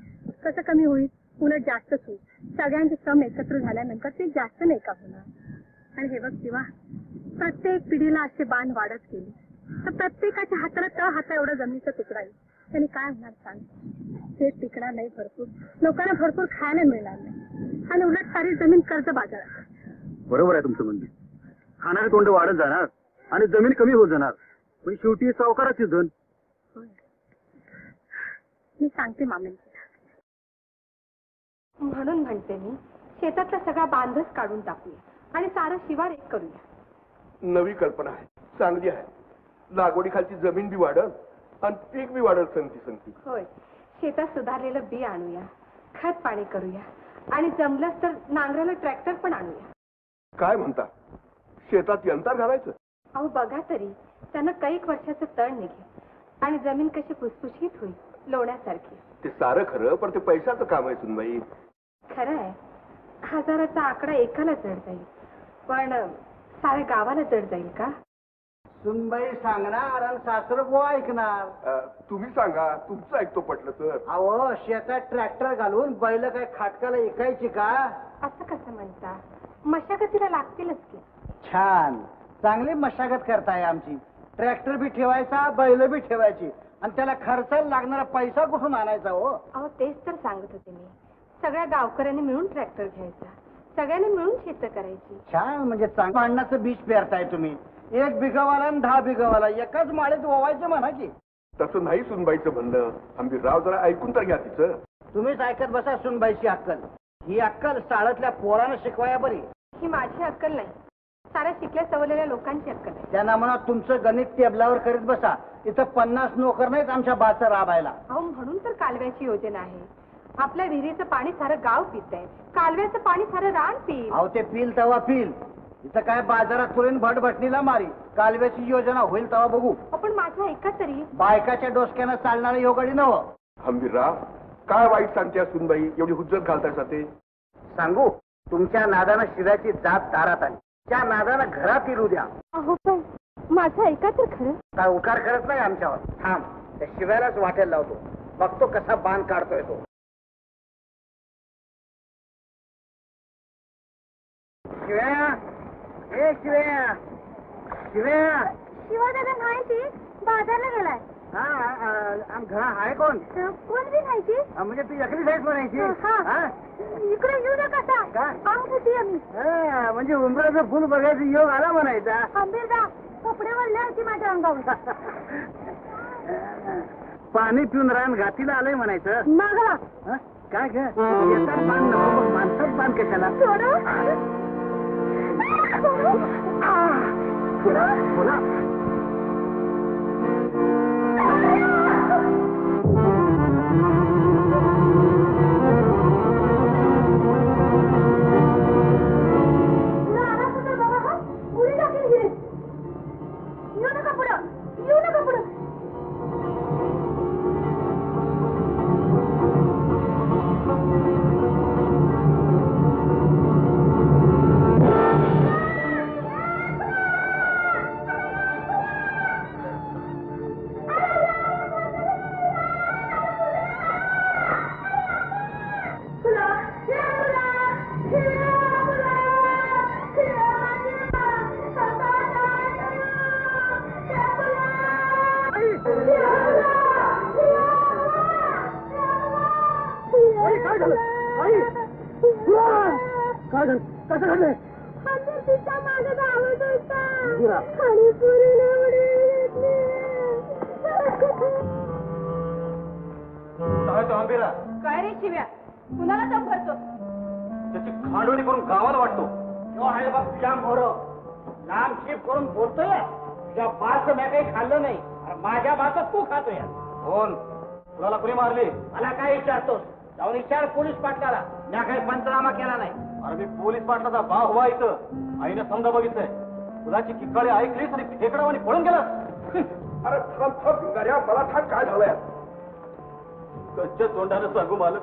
कसं कमी होईल? उलट जास्तच होईल. सगळ्यांचे श्रम एकत्र झाल्यानंतर ते जास्त नाही का होणार? आणि हे बघ शिवा, प्रत्येक पिढीला असे बाण वाढत गेले तर प्रत्येकाच्या हाताला तळ हाता एवढा जमिनीचा तुकडा येईल. त्यांनी काय होणार सांग? ते टिकणार नाही भरपूर, लोकांना भरपूर खायला मिळणार नाही आणि उलट सारी जमीन कर्ज बाजारात. बरोबर आहे तुमचं म्हणणं. खाणारे तोंड वाढत जाणार आणि जमीन कमी होत जाणार. पण शेवटी सावकाराची धन. मी सांगते मामेंना. म्हणून म्हणते मी शेतातला सगळा बांधच काढून टाकूया आणि सारं शिवार एक करूया. नवी कल्पना आहे, चांगली आहे. लागवडीखालची जमीन बी वाढल आणि पीक बी वाढल संती संती. होय, शेतात सुधारलेलं बी आणूया, खत पाणी करूया आणि जमलंच तर नांगराला ट्रॅक्टर पण आणूया. काय म्हणता? शेतात यंत्र घालायचं? अहो बघा तरी, त्यानं कैक वर्षाचं तण निघेल आणि जमीन कशी फुसफुशीत होईल, लोण्यासारखी. ते सारं खरं, पण ते पैशाचं काम आहे सुनबाई. खरं आहे, 1000चा आकडा एकाला जड जाईल, पण साऱ्या गावाला जड जाईल का? सुनबाई सांगणार आणि सासर बुवा ऐकणार. तुम्ही सांगा, तुमचं ऐकतो पटलं तर. अहो शेतात ट्रॅक्टर घालून बैल काय खाटकाला ऐकायची का? असं कसं म्हणता? मशागतीला लागतीलच की. छान, चांगली मशागत करताय आमची. ट्रॅक्टर बी ठेवायचा, बैल बी ठेवायची आणि त्याला खर्चाला लागणारा पैसा कुठून आणायचा हो? अहो तेच तर सांगत होते मी. सगळ्या गावकऱ्यांनी मिळून ट्रॅक्टर घ्यायचा, सगळ्यांनी मिळून शेत करायची. छान, म्हणजे चांगलं अन्नाचं बीज पेरताय तुम्ही. 1 बिघावाला आणि 10 बिघावाला एकाच माळीत ओवायचं म्हणा की. तसं नाही सुनबाईचं म्हणणं. आंबीराव जरा ऐकून तर घ्या तिचं. तुम्हीच ऐकत बसा सुनबाईची अक्कल. ही अक्कल शाळेतल्या पोरानं शिकवाया बरी. ही माझी अक्कल नाही, साऱ्या शिकल्या सवरलेल्या लोकांची अक्कल आहे. त्यांना म्हणा तुमचं गणित टेबलावर करीत बसा. इथं 50 नोकर नाहीत आमच्या बाचं राबायला. अहो म्हणून तर कालव्याची योजना आहे. आपल्या विहिरीचं पाणी सारं गाव पित आहे, कालव्याचं पाणी सारं रान पिल. अहो ते पिल तवा पिल. इथं काय बाजारात तुरीन भटभटणीला मारी. कालव्याची योजना होईल तवा बघू. आपण माझं ऐका तरी. बायकाच्या डोसक्यानं चालणारं योगाडी नवं. आंबीराव काय वाईट सांगते सुनबाई, एवढी हुज्जत घालताय ते. सांगू, तुमच्या नादानं शिव्याची जात दारात आली. त्या नादानं घरात येऊ द्या. अहो पण माझं ऐका तर खरं. काय उकार करत नाही आमच्यावर. थांब, त्या शिव्यालाच वाटेल लावतो. बघतो कसा बाण काढतोय तो. शिव्या, ए शिव्या, शिव्या. शिवा दादा माहिती बाजारला गेलाय. घरा आहे कोण? कोण बी माहिती म्हणजे तू एकली साईड म्हणायची. इकडे येऊ नका का? आम्ही म्हणजे उंबराचं फुल बघायचं योग आला म्हणायचा. आंबेरदा कपडे वळले होती माझ्या अंगावर. पाणी पिऊन रान घातीला आलंय म्हणायचं. मागला काय ग येतात पान नको मग माणसात पान कशाला? बोला. काय झालं? कसं घडलंय? मागे रामधीरा. काय तो आंबेला काय रे शिव्या कुणाला जप भरतो त्याची खांडोणी करून गावाला वाटतो. जो आहे बघ तुझ्या मोर लांब शिप करून बोलतोय. तुझ्या बाचं मी काही खाल्लं नाही. अरे माझ्या बाचं तू खातोय. कोण कुणाला कुणी मारली? मला काय विचारतोस? जाऊन विचार पोलीस पाटलाला. मी काही पंचनामा केला नाही. अरे मी पोलीस पाटलाचा भाव व्हा इथं आईने समजा बघितलंय. तुलाची किक्काळी ऐकलीस आणि फेकडावानी पळून गेला. अरे मला ठाक काय झालंय? कच्च्या तोंडानं सांगू मालक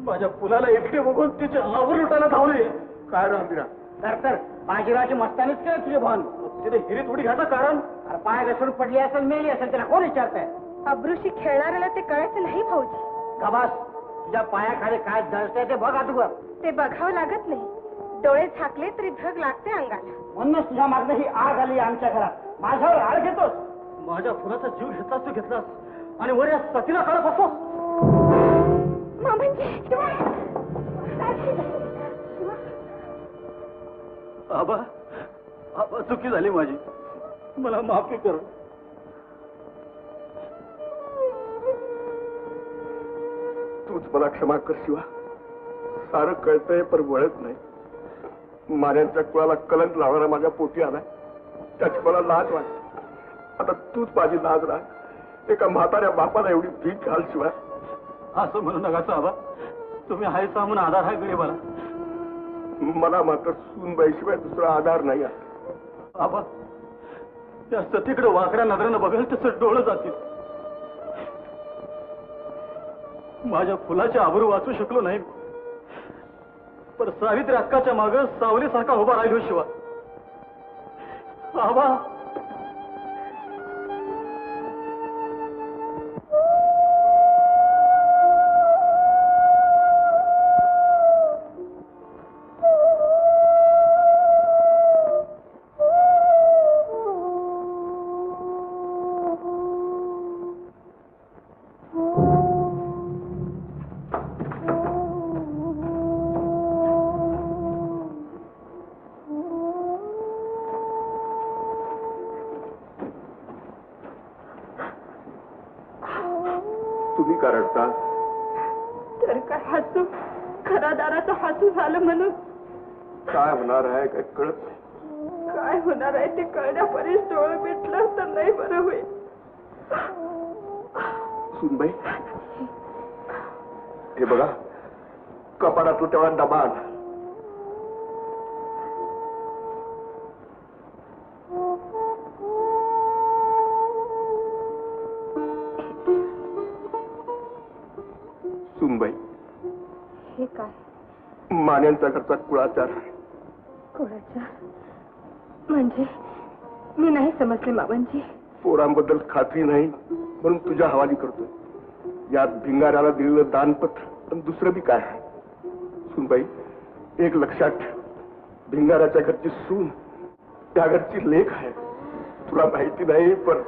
माझ्या फुलाला एकटे बघून तिचे आवर लुटायला धावले. काय रामबिरा तर बाजीराची मस्तानीच काय तुझे भान? तिथे हिरीत उडी घ्यायचं कारण? अरे पाय घसरून पडली असेल मेली असेल त्याला कोण विचारतंय? अब्रूशी खेळणाऱ्याला ते कळायचं नाही भाऊजी. गबास तुझ्या पायाखाली काय जळतंय ते बघ अगोदर. ते बघावं लागत नाही. डोळे झाकले तरी धग लागते अंगाला. म्हणूनच तुझ्या मागणं ही आग आली आमच्या घरात. माझ्यावर आळ घेतोस. माझ्या फुलाचा जीव घेतलास तू घेतलास आणि वर या सतीला काढत बसतोस. मामांजी आबा आबा चुकी झाली माझी. मला माफी कर. तूच मला क्षमा कर शिवा. सारं कळतंय पण वळत नाही. माऱ्यांच्या कुळाला कलंक लावणारा माझ्या पोटी आलाय. त्याची मला लाज वाटते. आता तूच माझी लाज राह. एका म्हाताऱ्या बापाला एवढी भीक घाल शिवाय. असं म्हणू नका आबा. तुम्ही हाय सांगून आधार आहे गरीबाला. मला मात्र सूनबाईशिवाय दुसरा आधार नाही आहे. आबा त्या सतीकडे वाकड्या नजरेनं बघेल तसं डोळं जातील. माझ्या फुलाचे आबरू वाचू शकलो नाही. पण सावित्री अक्काच्या माग सावलीसारखा उभा राहिलो शिवा. आबा तुम्ही का रडता? तर काय हसू घरादाराचं हसू झालं म्हणून. काय होणार आहे काय कळत नाही. काय होणार आहे ते कळण्यापर्यंत डोळं भेटलं तर नाही बरं होईल. सुनबाई हे बघा कपाडातलं तेव्हा डबा आला. सुनबाई हे काय? मान्यांचा घरचा कुळाचार. कोणाच्या म्हणजे मी नाही समजले मामांजी. पोरांबद्दल खात्री नाही म्हणून तुझ्या हवाली करतोय. यात भिंगाऱ्याला दिलेलं दानपत्र पण दुसरं बी काय आहे. सुनबाई एक लक्षात ठेव. भिंगाऱ्याच्या घरची सून त्या घरची लेक आहे. तुला माहिती नाही पण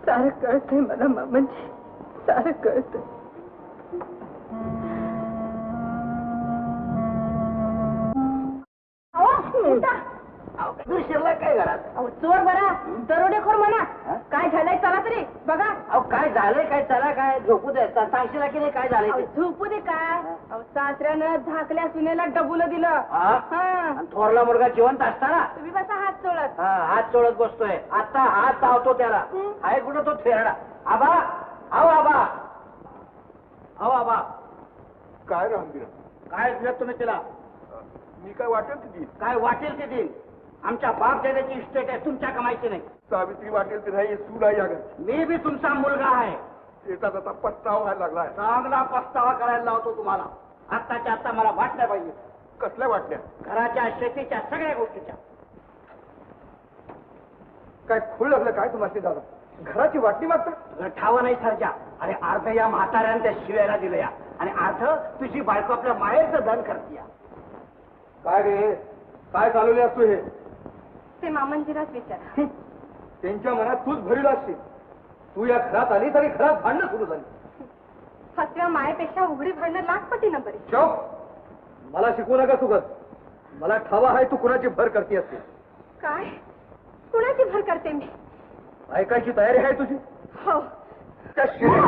सारं कळतंय मला मामांजी. सारं कळतंय. शिरला काय घरात? चोर बरा दरोडेखोर म्हणा. काय झालंय चला तरी बघा. अहो काय झालंय काय? चला काय झोपू द्या. सांगशील की नाही काय झालंय ते? झोपू दे काय. सासऱ्यानं झाकल्या सुनेला डबुलं दिलं. हा? आणि थोरला मुलगा जिवंत असताना तुम्ही बसा हात चोळत. हात चोळत बसतोय. आता हात लावतो त्याला. आहे कुठं तो थेरडा? आबा आहो आबा अहो आबा काय रामगिरा काय दिलं तुम्ही तिला? मी काय वाटेल ती काय वाटेल ते देईन. आमच्या बाप दादाची इस्टेट आहे. तुमच्या कमाईची नाही. सावित्री वाटेल ती नाही. सून आहे या घरची. मी बी तुमचा मुलगा आहे. येतात आता पस्तावा व्हायला लागलाय. चांगला पस्तावा करायला लावतो तुम्हाला. आत्ताच्या आता मला वाटल्या पाहिजे. कसल्या वाटल्या? घराच्या शेतीच्या सगळ्या गोष्टीच्या. काय खूळ लागलं काय तुम्हाला दादा? घराची वाटणी मागता? ठावा नाही सरजा. अरे अर्ध या म्हाताऱ्याने त्या शिव्याला दिलं या आणि अर्ध तुझी बायको आपल्या माहेरचं धन करते. काय रे काय चालवले असतो हे? ते मामांजीलाच विचारा. त्यांच्या मनात तूच भरील असशील. तू या घरात आली तरी घरात भांडणं सुरू झाली. फसव्या मायेपेक्षा उघडी भांडणं लाखपटीनं बरी. मला शिकवू नका सुगत. मला ठावा आहे तू कुणाची भर करते असते. काय कुणाची भर करते मी? ऐकायची तयारी आहे तुझी? हो. त्या शिव्या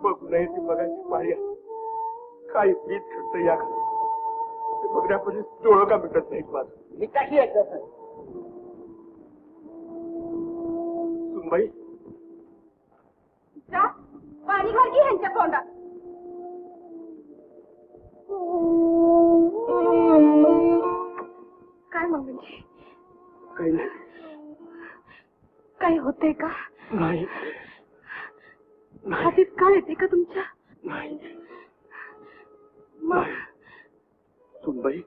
बघू नये ती बघायची पाळी आहे. काय पीठ खट्ट या घरात ते बघण्यापर्यंत डोळं का भेटत नाहीत माझं. मी काही ऐकत नाही. सुनबाई जा, पाणी घाल की ह्यांच्या तोंडात. काय मग म्हणजे काही नाही. काही होते का? नाही हातीत काय येते का तुमच्या? नाही मग सुनबाई,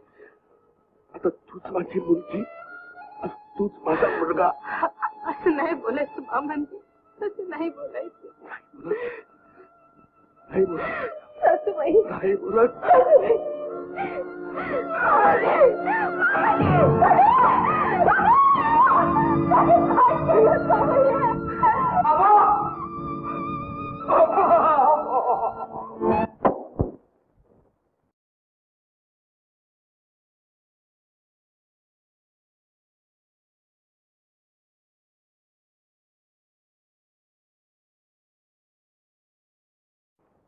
आता तूच माझी मुलगी, तूच माझा मुलगा. असं नाही बोलायचं मामांनी, तसं नाही बोलायचं. नाही बोलत, सासूबाई, नाही बोलत.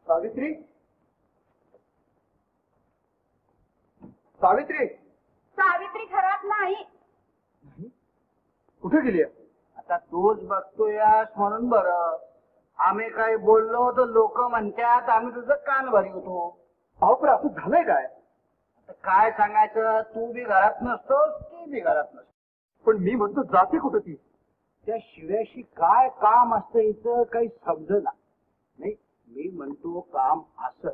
सावित्री, सावित्री सावित्री घरात नाही. कुठे गेली? आता तूच बघतोयास म्हणून बरं. आम्ही काही बोललो तर लोक म्हणतात आम्ही तुझं कान भरी होतो. अहो पण असं झालंय काय? आता काय सांगायचं, तू बी घरात नसतोस, ती बी घरात नसतो. पण मी म्हणतो जाते कुठं ती? त्या शिव्याशी काय काम असतं हिचं काही समजेना. नाही, मी म्हणतो काम असत,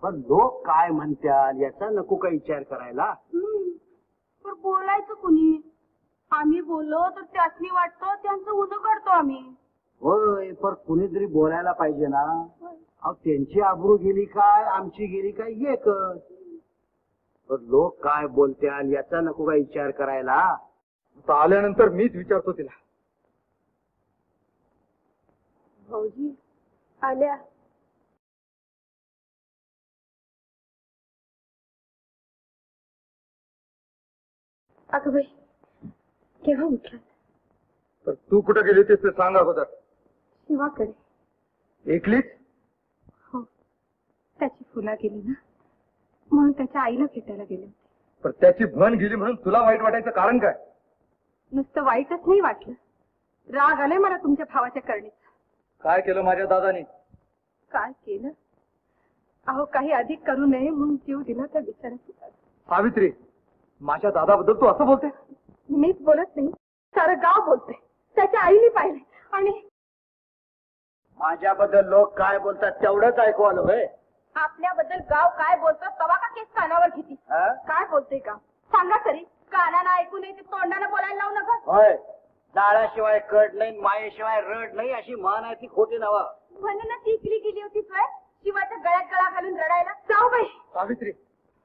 पण लोक काय म्हणतात याचा नको काही विचार करायला. पण बोलायचं कुणी? आम्ही बोललो तर त्यासनी वाटतं त्यांचं उनं काढतो आम्ही. होय, पण कुणीतरी बोलायला पाहिजे ना. अहो त्यांची आबरू गेली काय आमची गेली काय एकच. पण लोक काय बोलत्याल याचा नको काय विचार करायला. आता आल्यानंतर मीच विचारतो तिला. भाऊजी आल्या. अगं बाई, केव्हा उठला? तर तू कुठं गेली होतीस ते सांग अगोदर. शिवाकडे. एकलीच? हो, त्याची फुला गेली ना, म्हणून त्याच्या आईला भेटायला गेले होते. पण त्याची भन गेली म्हणून तुला वाईट वाटायचं कारण काय? नुसतं वाईटच नाही वाटलं, राग आलाय मला तुमच्या भावाच्या करणीचा. काय केलं माझ्या दादाने? काय केलं? अहो काही अधिक करू नये म्हणून जीव दिला त्या बिचाऱ्याचा. सावित्री, माझ्या दादाबद्दल तू असं बोलते? मीच बोलत नाही, सारं गाव बोलते. त्याच्या आईने पाहिले. आणि माझ्याबद्दल लोक काय बोलतात तेवढंच ऐकू आलं होय. आपल्याबद्दल गाव काय बोलतं तवा का केस कानावर घेती? हा? काय बोलते का सांगा तरी. कानानं ऐकू नये ते तोंडानं बोलायला लावू नका. होय, जाळाशिवाय कड नाही, मायेशिवाय रड नाही अशी मान आहे ती खोटी नवा. म्हणूनच ती इकली गेली होती स्वय शिवाच्या गळ्यात गळा घालून रडायला. जाऊ बाई. सावित्री,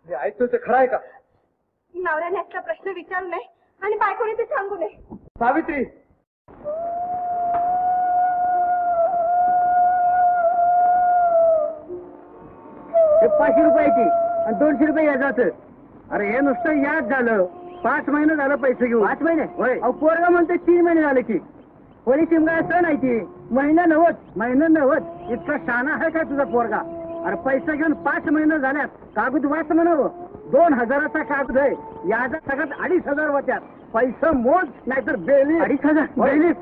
हे ऐकतोय ते खरं आहे का? नवऱ्याने असला प्रश्न विचारू नये आणि बायकोने ते सांगू नये. सावित्री, हे 500 रुपयाची आणि 200 रुपये याचं. अरे हे नुसतं याद झालं. 5 महिने झालं पैसे घेऊन. 5 महिने? होय. पोरगा म्हणतो 3 महिने झाले की. कोणी शिमगा असं नाही की महिना नव्हत. इतका शाना आहे का तुझा पोरगा? अरे पैसे घेऊन 5 महिने झाल्यात. कागद वाच म्हणावं. 2000चा कागद आहे. याचा सगळ्यात 2500 होत्यात. पैसे मोज नाहीतर बेली. 2500 बेली.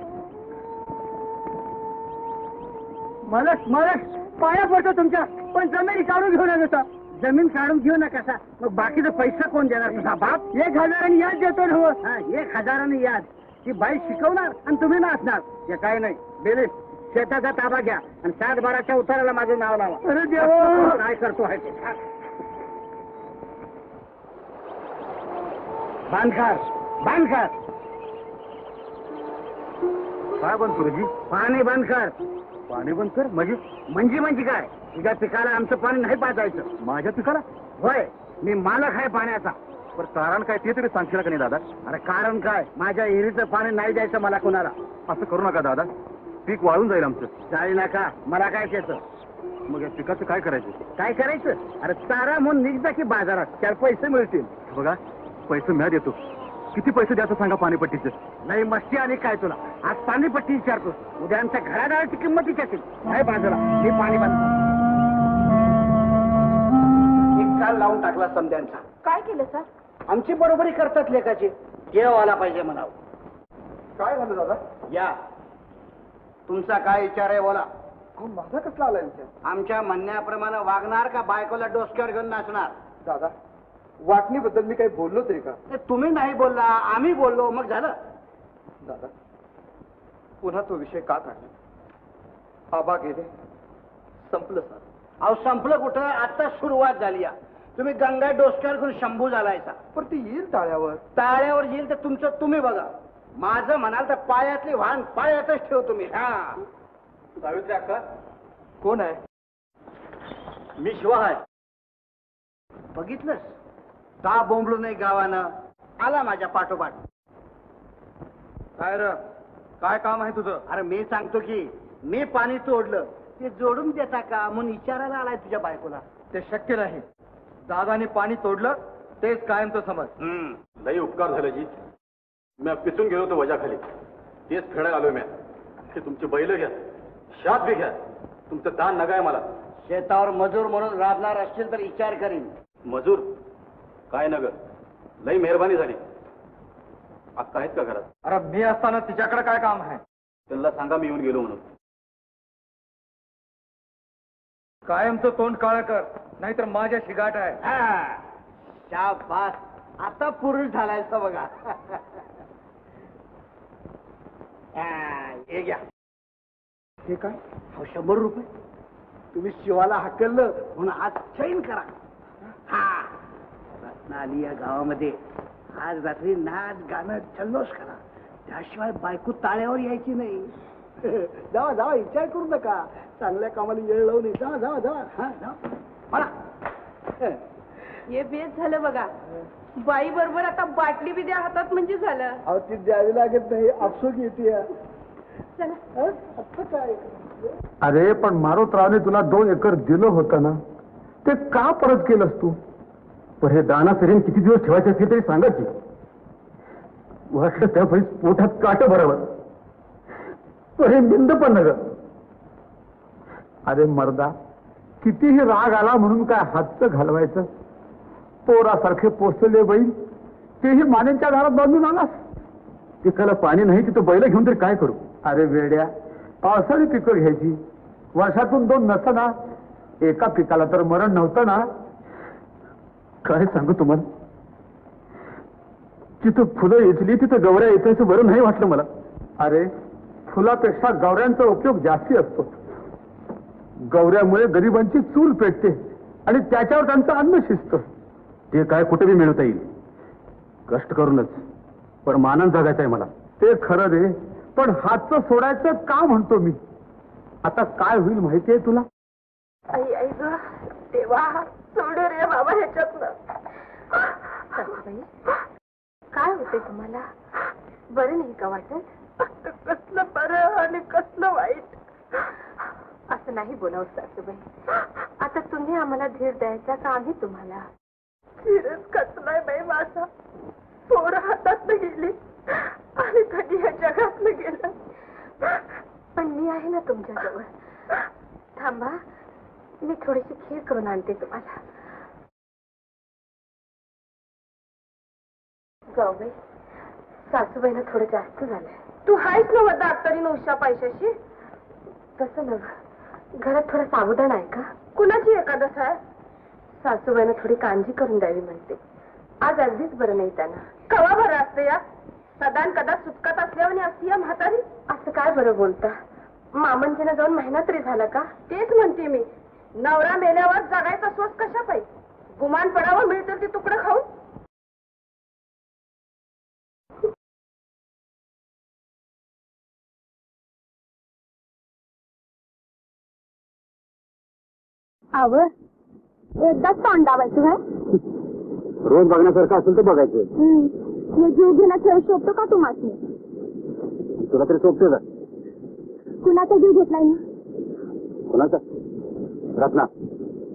मलक पाया पडतो तुमच्या, पण जमीन काढून घेऊ नका. जमीन काढून घेऊ नका. मग बाकीचा पैसा कोण देणार? तुझा बाप. 1000 याद देतो ना. 1000 याद. ती बाई शिकवणार आणि तुम्ही नाचणार. हे काय नाही. बेली शेताचा ताबा घ्या आणि 7-12च्या उताराला माझं नाव लावा. अरे देवा, काय करतो आहे ते. बांधकार काय बंद गुरुजी? पाणी बांधकार. पाणी बंद कर म्हणजे काय? तुझ्या पिकाला आमचं पाणी नाही पाजायचं. माझ्या पिकाला? होय, मी मालक आहे पाण्याचा. पण कारण काय ते तरी सांगशील का नाही दादा? अरे कारण काय, माझ्या विहिरीचं पाणी नाही द्यायचं मला कोणाला. असं करू नका दादा, पीक वाळून जाईल आमचं. जाई नका, मला काय त्याचं. मग या पिकाचं काय करायचं? काय करायचं? अरे चारा म्हणून निघता की बाजारात, त्याला पैसे मिळतील. बघा, पैसे मी देतो. किती पैसे द्यायचं सांगा पाणीपट्टीचं? नाही मस्ती आणि काय तुला, आज पाणीपट्टी विचारतो, उद्या आमच्या घरादाराची किंमत विचारतील. नाही बाजूला, हे पाणी बंद. एक काल लावून टाकला समद्यांचा. काय केलं सर? आमची बरोबरी करतात लेखाची, केव्हाला पाहिजे म्हणावं. काय झालं दादा? या, तुमचा काय विचार आहे बोला. माझा कसला आला विचार? आमच्या म्हणण्याप्रमाणे वागणार का बायकोला डोसक्यावर घेऊन नाचणार? दादा, वाटणीबद्दल मी काही बोललो तरी का? ते तुम्ही नाही बोलला, आम्ही बोललो, मग झालं. दादा, पुन्हा तो विषय का काढला? आबा गेले, संपलं सर. अहो संपलं कुठं, आता सुरुवात झाली. तुम्ही गंगा डोसक्यावर घेऊन शंभू झालायचा. पण ती येईल टाळ्यावर. टाळ्यावर येईल तर तुमचं तुम्ही बघा. माझं म्हणाल तर पायातली वाहन पायातच ठेव तुम्ही. हा, सावित्री अक्का कोण आहे? मी शिवा आहे. बघितलंस का बोंबलो नाही गावानं, आला माझ्या पाठोपाठ. काय र, काय काम आहे तुझं? अरे मी सांगतो की मी पाणी तोडलं ते जोडून देता का म्हणून विचारायला आलाय तुझ्या बायकोला. ते शक्य नाही. दादाने पाणी तोडलं तेच कायमचं समज. लई उपकार झाले जी. मी पिचून गेलो होतो वजाखाली, तेच फेडायला आलोय मी. हे तुमची बैल घ्या, शात बी घ्या, तुमचं दान नगाय मला. शेतावर मजूर म्हणून राबणार असतील तर विचार करीन. मजूर काय नग, लई मेहरबानी झाली. अक्का आहेत का घरात? अरे मी असताना तिच्याकडे काय काम आहे? त्यांना सांगा मी येऊन गेलो म्हणून. कायमचं तोंड काळ कर, नाहीतर माझ्या शिगाट आहे. हा, शाबास, आता पुरुष झालायचा बघा. हे घ्या. हे काय? हो 100 रुपये. तुम्ही शिवाला हाकललं म्हणून आज चैन करा. हा, रत्नाली या गावामध्ये आज रात्री नाच गाणं जल्लोष करा, त्याशिवाय बायको ताळ्यावर यायची नाही. जावा जावा, विचार करू नका, चांगल्या कामाला येळ लावू नये. जावा जावा जावा. हा जावा मला. हे बेस झालं बघा. बाई बरोबर आता बाटली बी द्या हातात म्हणजे झालं. अहो ती द्यावी लागत नाही, आपसूक येते. चला. आता काय? अरे पण मारुतरावने तुला 2 एकर दिलं होतं ना, ते का परत केलंस तू? पण हे दाना सरीन किती दिवस ठेवायचे ते तरी सांगा की. वाटलं त्या पैस पोटात काट बरोबर, पण हे बिंद पण नग. अरे मर्दा, कितीही राग आला म्हणून काय हातचं घालवायचं? पोरासारखे पोचलेले बैल तेही मानेच्या दारात बांधून आलास. पिकाला पाणी नाही तिथं बैल घेऊन तरी काय करू? अरे वेड्या, पावसाळी पिकं घ्यायची, वर्षातून 2 नसताना एका पिकाला तर मरण नव्हतं ना. काय सांगू तुम्हाला, जिथं फुलं येतली तिथं गवऱ्या येतायचं बरं नाही वाटलं मला. अरे फुलापेक्षा गवऱ्यांचा उपयोग जास्ती असतो. गवऱ्यामुळे गरिबांची चूल पेटते आणि त्याच्यावर त्यांचं अन्न शिजतं. ते काय कुठे बी मिळवता येईल, कष्ट करूनच, पण मानन जगायचं आहे मला. ते खरं रे, पण हातचं सोडायचं का म्हणतो मी. आता काय होईल माहितीये तुला? आई आई ग देवा, सोडू रे बाबा ह्याच्यातलं. सासूबाई, काय होते तुम्हाला? बरं नाही का वाटत? कसलं बरं आणि कसलं वाईट. असं नाही बोलावं सासूबाई. आता तुम्ही आम्हाला धीर द्यायचा का आम्ही तुम्हाला? धीरच कसलाय बाई माझा. पोर हातातनं गेली आणि कधी ह्या जगातनं गेलं. पण मी आहे ना तुमच्याजवळ. थांबा, मी थोडीशी खीर करून आणते तुम्हाला. जाऊबाई, सासूबाईनं थोडं जास्त झालंय. तू हायच नव्हतं डॉक्टरीन उषा पैशाशी. तसं नव्ह, घरात थोडं साबुदाणा आहे का? कुणाची एकादश आहे? सासूबाईनं थोडी कांजी करून द्यावी म्हणते. आज अगदीच बरं नाही त्यांना. कवा बरं असते या? सदान कदा सुटकात असल्यावर असती या म्हातारी. असं काय बरं बोलता? मामंजीनं जाऊन महिना तरी झाला का? तेच म्हणते मी. नवरा मेल्यावर जगायचा श्वास कशा पाहिजे? गुमान पडावं मिळतील ते तुकडं खाऊन. एकदाच तोंड दाबायचं काय? रोज बघण्यासारखं असेल तर बघायचं. जीव घेणा खेळ शोभतो का तुम्हाला? तुला तरी सोपते का? कुणाचा जीव घेतलाय मी? कोणाचा? रत्ना,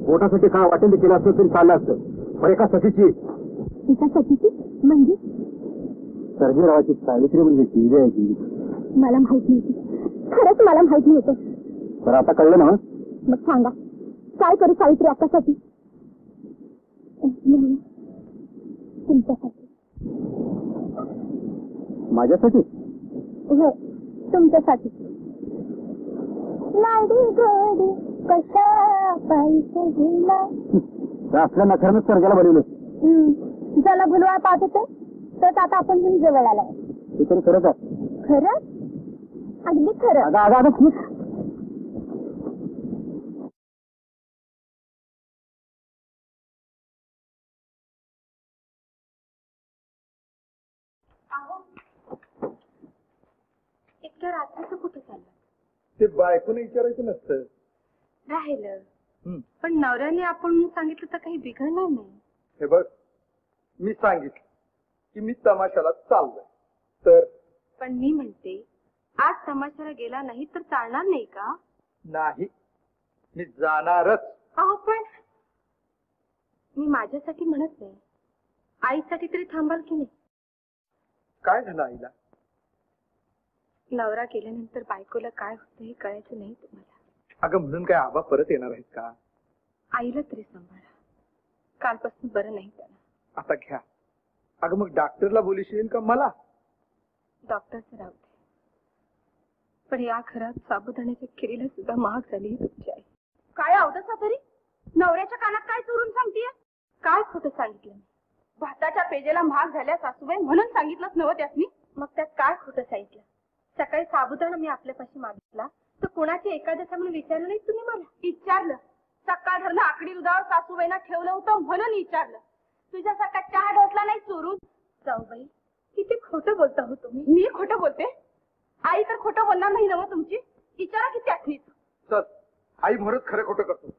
पोटासाठी काय वाटेल ते केलं असतं तरी चाललं असतं, पण एका सखीची. एका सखीची म्हणजे? सर्जेरावाची सावित्री म्हणजे ती आहे. मला माहित नव्हती, खरंच मला माहित नव्हतं. तर आता कळलं ना? मग सांगा, काय करू सावित्री आतासाठी? तुमच्यासाठी. माझ्यासाठी? होय, तुमच्यासाठी. लाडी गोडी कशा पाहिजे गेला. असल्या नखऱ्यानंच सर्जाला बनवलं. ज्याला भुलवा पाहत होते तर आता आपण पण जवळ आलाय. ते तरी खरंच आहे. खरं? अगदी खरं. अगं खूप. इतक्या रात्रीचं कुठे चाललं? ते बायकोने विचारायचं नसतं. राहिलं, पण नवऱ्याने आपण सांगितलं तर काही बिघडणार नाही. हे बघ, मी सांगितलं की मी तमाशाला चाललोय तर. पण मी म्हणते, आज तमाशाला गेला नाही तर चालणार नाही का? नाही, मी जाणारच. अहो पण मी माझ्यासाठी म्हणत नाही, आईसाठी तरी थांबाल की नाही? काय झालं आईला? नवरा गेल्यानंतर बायकोला काय होतं हे कळायचं नाही तुम्हाला. अगं म्हणून काय आबा परत येणार आहेत का? आईला तरी सांभाळा, कालपासून बरं नाही त्याला. आता घ्या. अगं मग डॉक्टरला बोलशील का मला? डॉक्टरचं राहू दे, पण या घरात साबुदाण्याच्या खिरीला सुद्धा महाग झाली तुमची आई. काय अवदसा तरी नवऱ्याच्या कानात काय चोरून सांगतेय? काय खोटं सांगितलं मी? भाताच्या पेजेला महाग झाल्या सासूबाई म्हणून सांगितलंच नव्हतं त्यासनी. मग त्यात काय खोटं सांगितलं? सकाळी साबुदाणा मी आपल्यापाशी मागितला तर कोणाची एकादशा म्हणून विचारलं नाही तुम्ही मला? विचारलं. सकाळ धरलं आकडी दुधावर सासूबाईंना ठेवलं होतं म्हणून विचारलं. तुझ्यासारखा चहा ढोसला नाही चोरून. जाऊबाई, किती खोटं बोलता हो तुम्ही. मी खोटं बोलते? आई तर खोटं बोलणार नाही ना तुमची. विचारा की त्यातलीच. चल, आई म्हणत खरं खोटं करतो.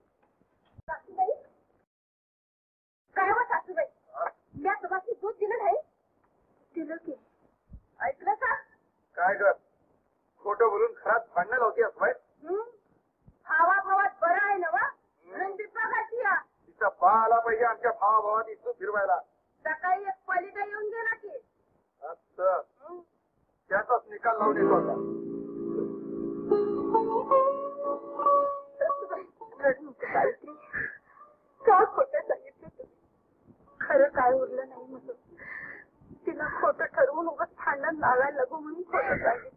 सासूबाई, काय हो सासूबाई, मी तुम्हाला दूध दिलं नाही? दिलं की. ऐकलं का? काय कर, खोटं बोलून घरात भांडणं लावती असवाय. भावा भावात बरं आहे ना वा? रणदीपा घालती या. तिचा बा आला पाहिजे आमच्या भावाभावात इथून फिरवायला. सकाळी एक पलिता येऊन गेला की. असं त्याचाच निकाल लावून येतो आता. सावित्री, का खोटं सांगितलं तुम्ही? खरं काय उरलं नाही म्हणून तिला खोटं ठरवून उगाच भांडण लावायला लागू म्हणून खोटं सांगितलं.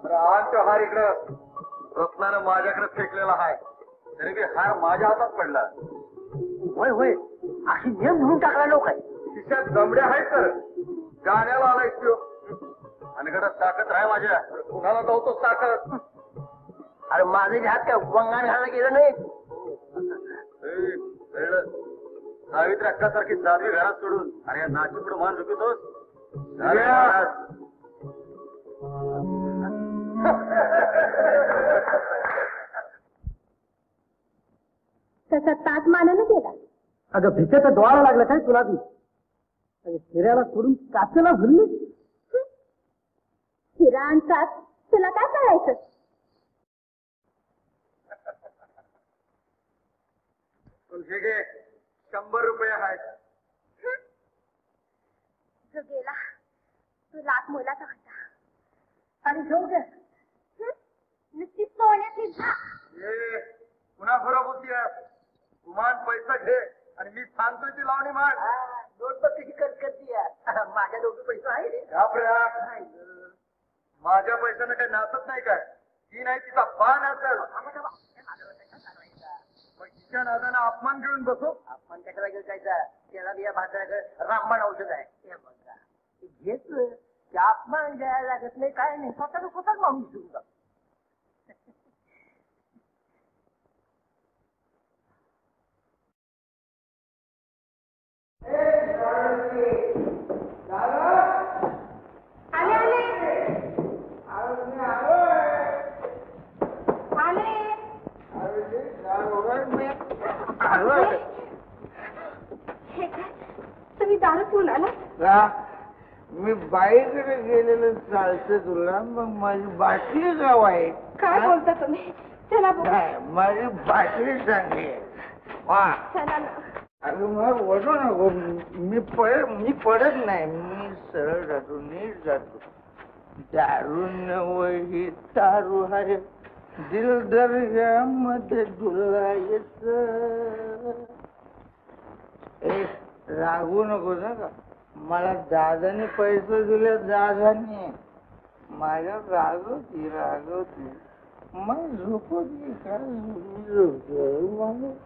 राहांचा हार इकडं रत्नानं माझ्याकडे फेकलेला आहे, तरी बी हार माझ्या हातात पडला. होय होय, अशी नियम म्हणून टाकला लोक आहे. खिशात दमड्या आहेत तर गाण्याला आलाय तो. आणि कडे ताकद राह माझ्या, कुणाला जाऊतो ताकद. अरे माझे हात काय वंगाण घालायला गेलं नाही. सावित्री अक्कासारखी साध्वी घरात सोडून अरे नाची पुढे मान झुकतोस. तसा ताट मानानं गेला. अगं भितेचं डोळा लागलं काय तुला ती? फिरायला सोडून काचेला भरली. हिरा आणि ताट तुला काय करायचं? तुझे घे 100 रुपये आहेत. जो गेला तो लाख मोलाचा होता. आणि जो ग नुसती सोन्याची पुन्हा खरं बोलतीय. गुमान पैसा घे आणि मी सांगतोय ती लावणी मान. नोट बघ कशी करती माझ्या डोके पैसा आहे रे. माझ्या पैशानं काही नाचत नाही काय? ती नाही तिचा पान असेल. मग तिच्या नादानं अपमान घेऊन बसू. आपण कशाला घेऊ जायचा? त्याला या भाताकडे रामबाण औषध आहे. घेतलं की अपमान द्यायला लागत नाही, काय नाही, स्वतःच माणूस घेऊन जातो. आले आले हे काय तुम्ही दारू पिऊन आला मी बाईकडे गेलेलं चालतं तुला मग माझी बाटली गाव आहे काय बोलता तुम्ही चला बघू. माझी बाटली सांगे चला ना अगं मग वडू नको मी पडत नाही मी सरळ जातो नीट जातो दारू नवही तारू आहे दिल दर्यामध्ये डुलायच रागू नको ना का मला दादाने पैसे दिले दादाने माझ्या रागवती मग झोपवती का झोपतो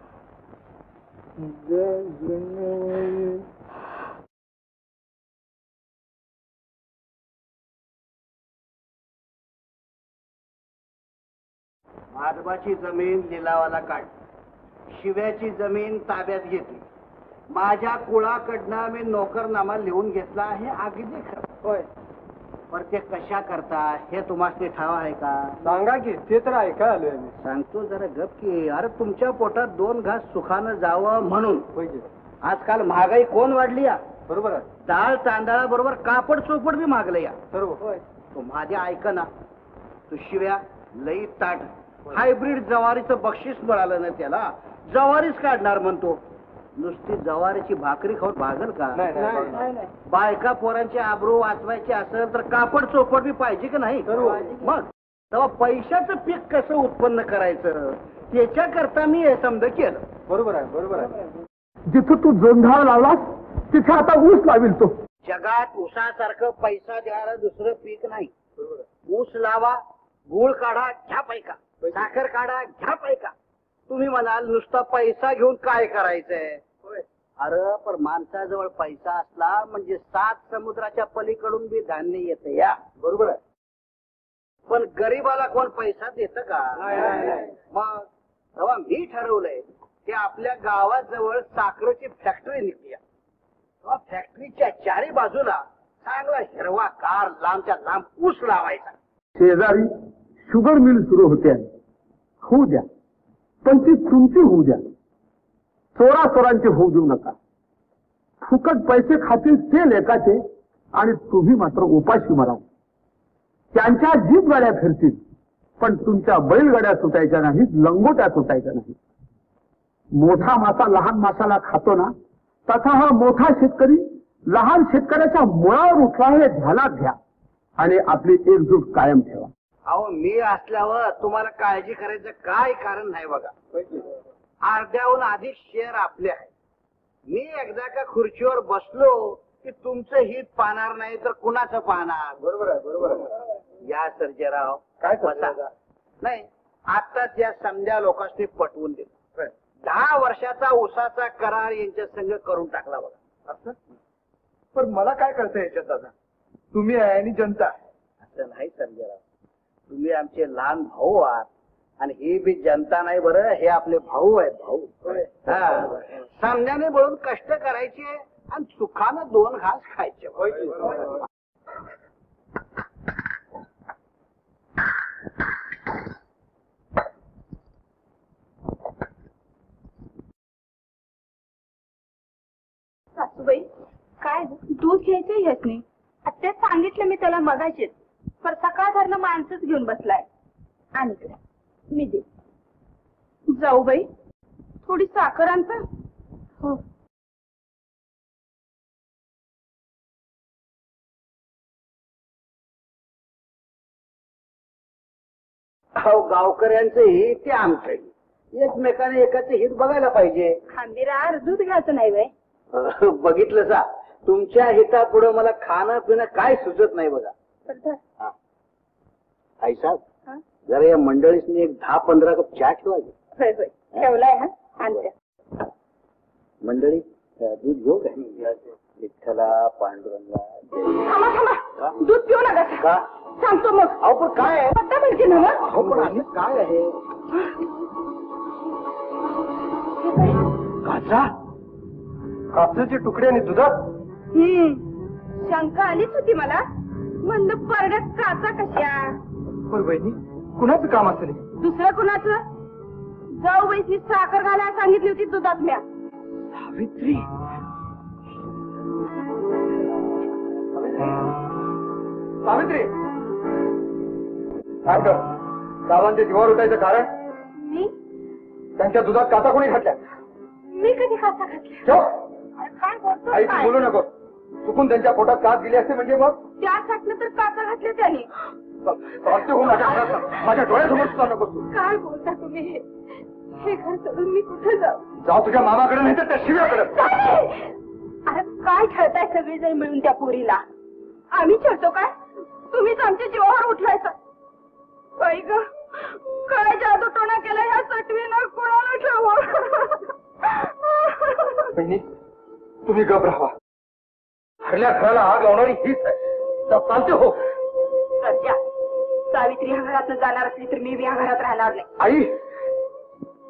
माधवाची जमीन लिलावाला काढ शिव्याची जमीन ताब्यात घेतली माझ्या कुळाकडनं मी नोकरनामा लिहून घेतला हे अगदी खरं होय पण ते कशा करता हे तुम्हाला ठाव आहे का सांगा की ते तर ऐका आलोय मी सांगतो जरा गप की अरे तुमच्या पोटात 2 घास सुखानं जावं म्हणून होय की आजकाल महागाई कोण वाढली या बरोबर आहे डाळ तांदळाबरोबर कापड चोपड बी मागलं या सर्व होय तो माझ्या ऐक ना तू शिव्या लई ताट हायब्रिड जवारीचं बक्षीस मिळालं ना त्याला जवारीच काढणार म्हणतो नुसती जवारीची भाकरी खाऊन भागल का नाही बायका पोरांची आबरू वाचवायची असेल तर कापड चोपड बी पाहिजे की नाही मग तेव्हा पैशाचं पीक कसं उत्पन्न करायचं त्याच्याकरता मी हे समज केलं बरोबर आहे जिथं तू जोंधळा लावलास तिथे आता ऊस लावील तो जगात ऊसासारखं पैसा द्यायला दुसरं पीक नाही ऊस लावा गुळ काढा घ्या पैका साखर काढा घ्या पैका तुम्ही म्हणाल नुसता पैसा घेऊन काय करायचंय अरे पण माणसाजवळ पैसा असला म्हणजे 7 समुद्राच्या पलीकडून बी धान्य येतं या बरोबर आहे पण गरीबाला कोण पैसा देतं का मग तेव्हा मी ठरवलंय की आपल्या गावाजवळ साखरेची फॅक्टरी निघली तेव्हा फॅक्टरीच्या चारी बाजूला चांगला हिरवा कार लांबच्या लांब ऊस लावायचा शेजारी शुगर मिल सुरू होते आहे होऊ द्या पण ती तुमची होऊ द्या चोरांचे होऊ देऊ नका फुकट पैसे खातील ते लेखाचे आणि तुम्ही मात्र उपाशी मराव त्यांच्या जीप गाड्या फिरतील पण तुमच्या बैलगाड्या सुटायच्या नाहीत लंगोट्या सुटायच्या नाहीत मोठा मासा लहान मासाला खातो ना तसा हा मोठा शेतकरी लहान शेतकऱ्याच्या मुळावर उठला हे ध्यानात घ्या आणि आपली एकजूट कायम ठेवा अहो मी असल्यावर तुम्हाला काळजी करायचं काय कारण नाही बघा अर्ध्याहून अधिक शेअर आपले आहे मी एकदा का खुर्चीवर बसलो की तुमचं हित पाहणार नाही तर कुणाचं पाहणार बरोबर आहे या सर्जेराव काय बसा. नाही आताच या समध्या लोकांनी पटवून दिलं 10 वर्षाचा उसाचा करार यांच्या संग करून टाकला बघा असं पण मला काय कळतं याच्यात दादा तुम्ही आहे आणि जनता असं नाही सर्जेराव तुम्ही आमचे लहान भाऊ आहात आणि ही बी जनता नाही बरं हे आपले भाऊ आहेत भाऊ सामन्याने बोलून कष्ट करायचे आणि सुखानं 2 घास खायचे सासूबाई काय दूध घ्यायचं ह्याच आत्याच सांगितलं मी त्याला मगाशीच पण सकाळ धरणं माणसंच घेऊन बसलाय आणि मी दे जाऊ बाई थोडी साखर आणता हो गावकऱ्यांचं हित ते आमचं एकमेकाने एकाचं हित बघायला पाहिजे खांदेरार दूध घ्यायचं नाही बाई बघितलं सा तुमच्या हितापुढं मला खाणं पिणं काय सुचत नाही बघा आई साहेब जरा या मंडळीसनी एक 10-15 कप चहा ठेवायचे होय होय ठेवलाय हा आणते मंडळी दूध घेऊ काय विठ्ठला पांडुरंगा थांबा थांबा दूध पिऊ नका का सांगतो मग अहो पण काय आहे पत्ता म्हणजे ना अहो पण असं काय आहे गाजा कापसाचे तुकडे आणि दुधात? शंका आलीच होती मला. म्हणलं परड्यात काचा कशा? पण बहिणी, कुणाचं काम असेल? दुसरं कुणाचं? जाऊ वैसनी साखर घालायला सांगितली होती दुधात म्या. सावित्री, सावित्री, काय कर? गावांच्या जीवावर उठायचं कारण? मी त्यांच्या दुधात काचा कोणी घातल्या? मी कधी काचा घातल्या? ठेव. काय बोलतो आई, तू बोलू नको. चुकून त्यांच्या पोटात काच दिली असते म्हणजे मग? त्यासाठी तर काचा घातल्या त्याने. चालते हो माझ्या डोळ्यासमोर सुद्धा नको तू. काय बोलता तुम्ही? हे घर सोडून मी कुठे जाऊ? जाऊ तुझ्या मामाकडे नाही तर त्या शिव्याकडे. अरे काय खेळताय सगळेजण मिळून त्या पोरीला? आम्ही खेळतो काय? तुम्हीच आमच्या जीवावर उठलायचा. बाई ग, काय जादू टोणा केला ह्या सटवीनं, कोणाला ठेवू? बहिणी, तुम्ही गप राहा. हरल्या घराला आग लावणारी हीच आहे. चालते हो. सध्या सावित्री ह्या घरात जाणार असली तर मी ह्या घरात राहणार नाही. आई,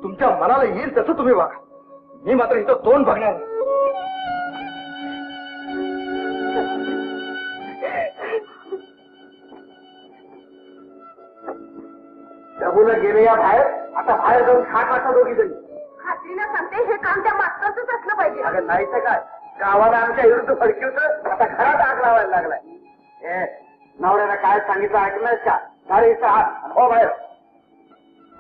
तुमच्या मनाला येईल तसं तुम्ही वागा. मी मात्र इथं तोंड बघणार नाही. प्रभूला गेले या बाहेर. आता बाहेर जाऊन खाट वाटता दोघी जणी. खात्रीनं सांगते हे काम त्या मास्तरच असलं पाहिजे. अगं नाही तर काय, गावाला आमच्या विरुद्ध फडकिवतं, आता घरात आग लावायला लागलाय. ए, नवऱ्याला काय सांगितलं ऐकलंयस का? गाडीचा हात हो बाहेर.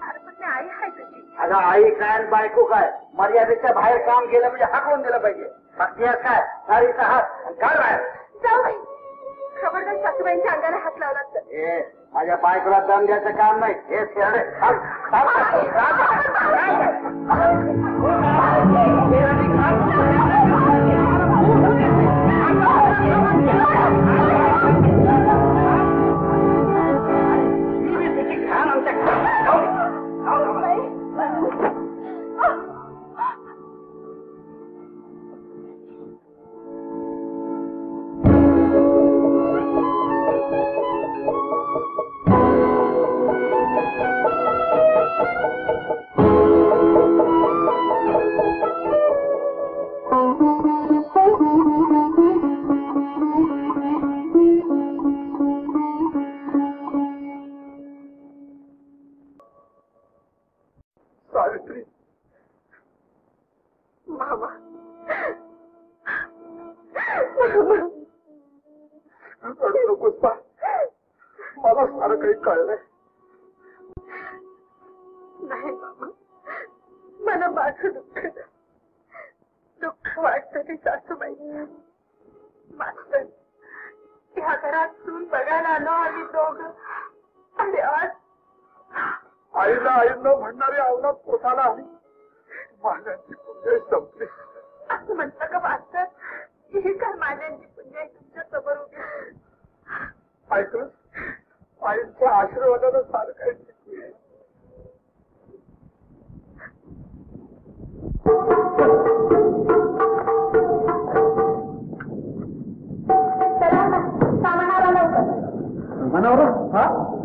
अरे पण ते आई आहे तशी. अगं आई काय आणि बायको काय, मर्यादेच्या बाहेर काम केलं म्हणजे हाकलून दिलं पाहिजे. बाकी काय, गाडीचा हात काय बाहेर. जाऊ बाई, खबरदार सासूबाईंच्या अंगाला हात लावला तर. ए, माझ्या बायकोला दम द्यायचं काम नाही. हे शेरडे सावित्री, मामा, रडू नकोस बा. मला सारं काही कळलंय. नाही मामा, मला माझं दुःख द्या. दुःख वाटतं ते सासूबाई. मास्तर, ह्या घरात सून बघायला आलो आम्ही दोघं, आणि आज आईला आई न म्हणणारी अवलाद पोटाला आली. माझ्यांची पुण्य संपली. असं म्हणतं का मास्तर? ही काय माझ्यांची पुण्य आहे तुमच्या समोर उभी? ऐकलं, आईच्या आशीर्वादानं सारं काही शिकली.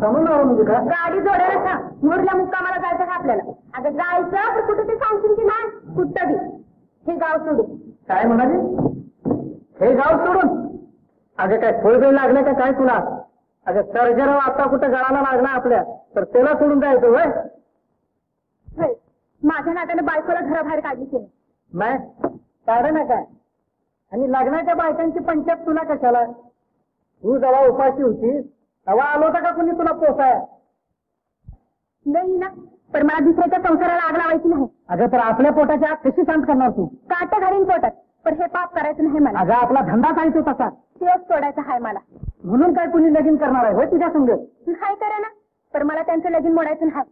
समजणार म्हणजे काय? गाडी जोडायला सांग. मुरल्या मुक्कामाला जायचं का आपल्याला? अगं जायचं तर कुठे ते सांगशील की नाही? कुठं बी हे गाव सोडून. काय म्हणाली? हे गाव सोडून? अगं काय फळबेळ लागलं का काय तुला? अगं सर्जराव आता कुठं गळाला लागला आपल्या, तर त्याला सोडून जायचं होय? होय. माझ्या नात्याने बायकोला घराबाहेर काढली की नाही कारण ना काय? आणि लग्नाच्या बायकांची पंचायत तुला कशाला? तू जेव्हा उपाशी होतीस तेव्हा आलो होता का कुणी तुला पोसाय? नाही ना, पण मला दुसऱ्याच्या संसाराला आग लावायची नाही. अगं तर आपल्या पोटाची आग कशी शांत करणार तू? काट घालीन पोटात, पण हे पाप करायचं नाही मला. अगं आपला धंदा काय तो तसा, दिवस सोडायचा आहे मला. म्हणून काय कुणी लगीन करणार आहे होय तुझ्या संग? नाही करा ना, पण मला त्यांचं लगीन मोडायचं नाही.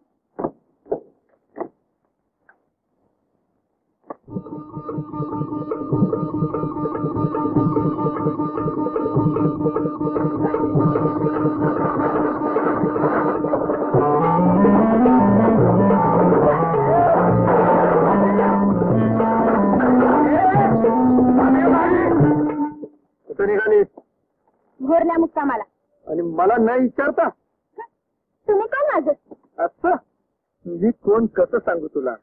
कुठं निघाली? भोरल्या मुक्कामाला. आणि मला नाही विचारता? तुम्ही कोण माझं? असं मी कोण कसं सांगू तुला?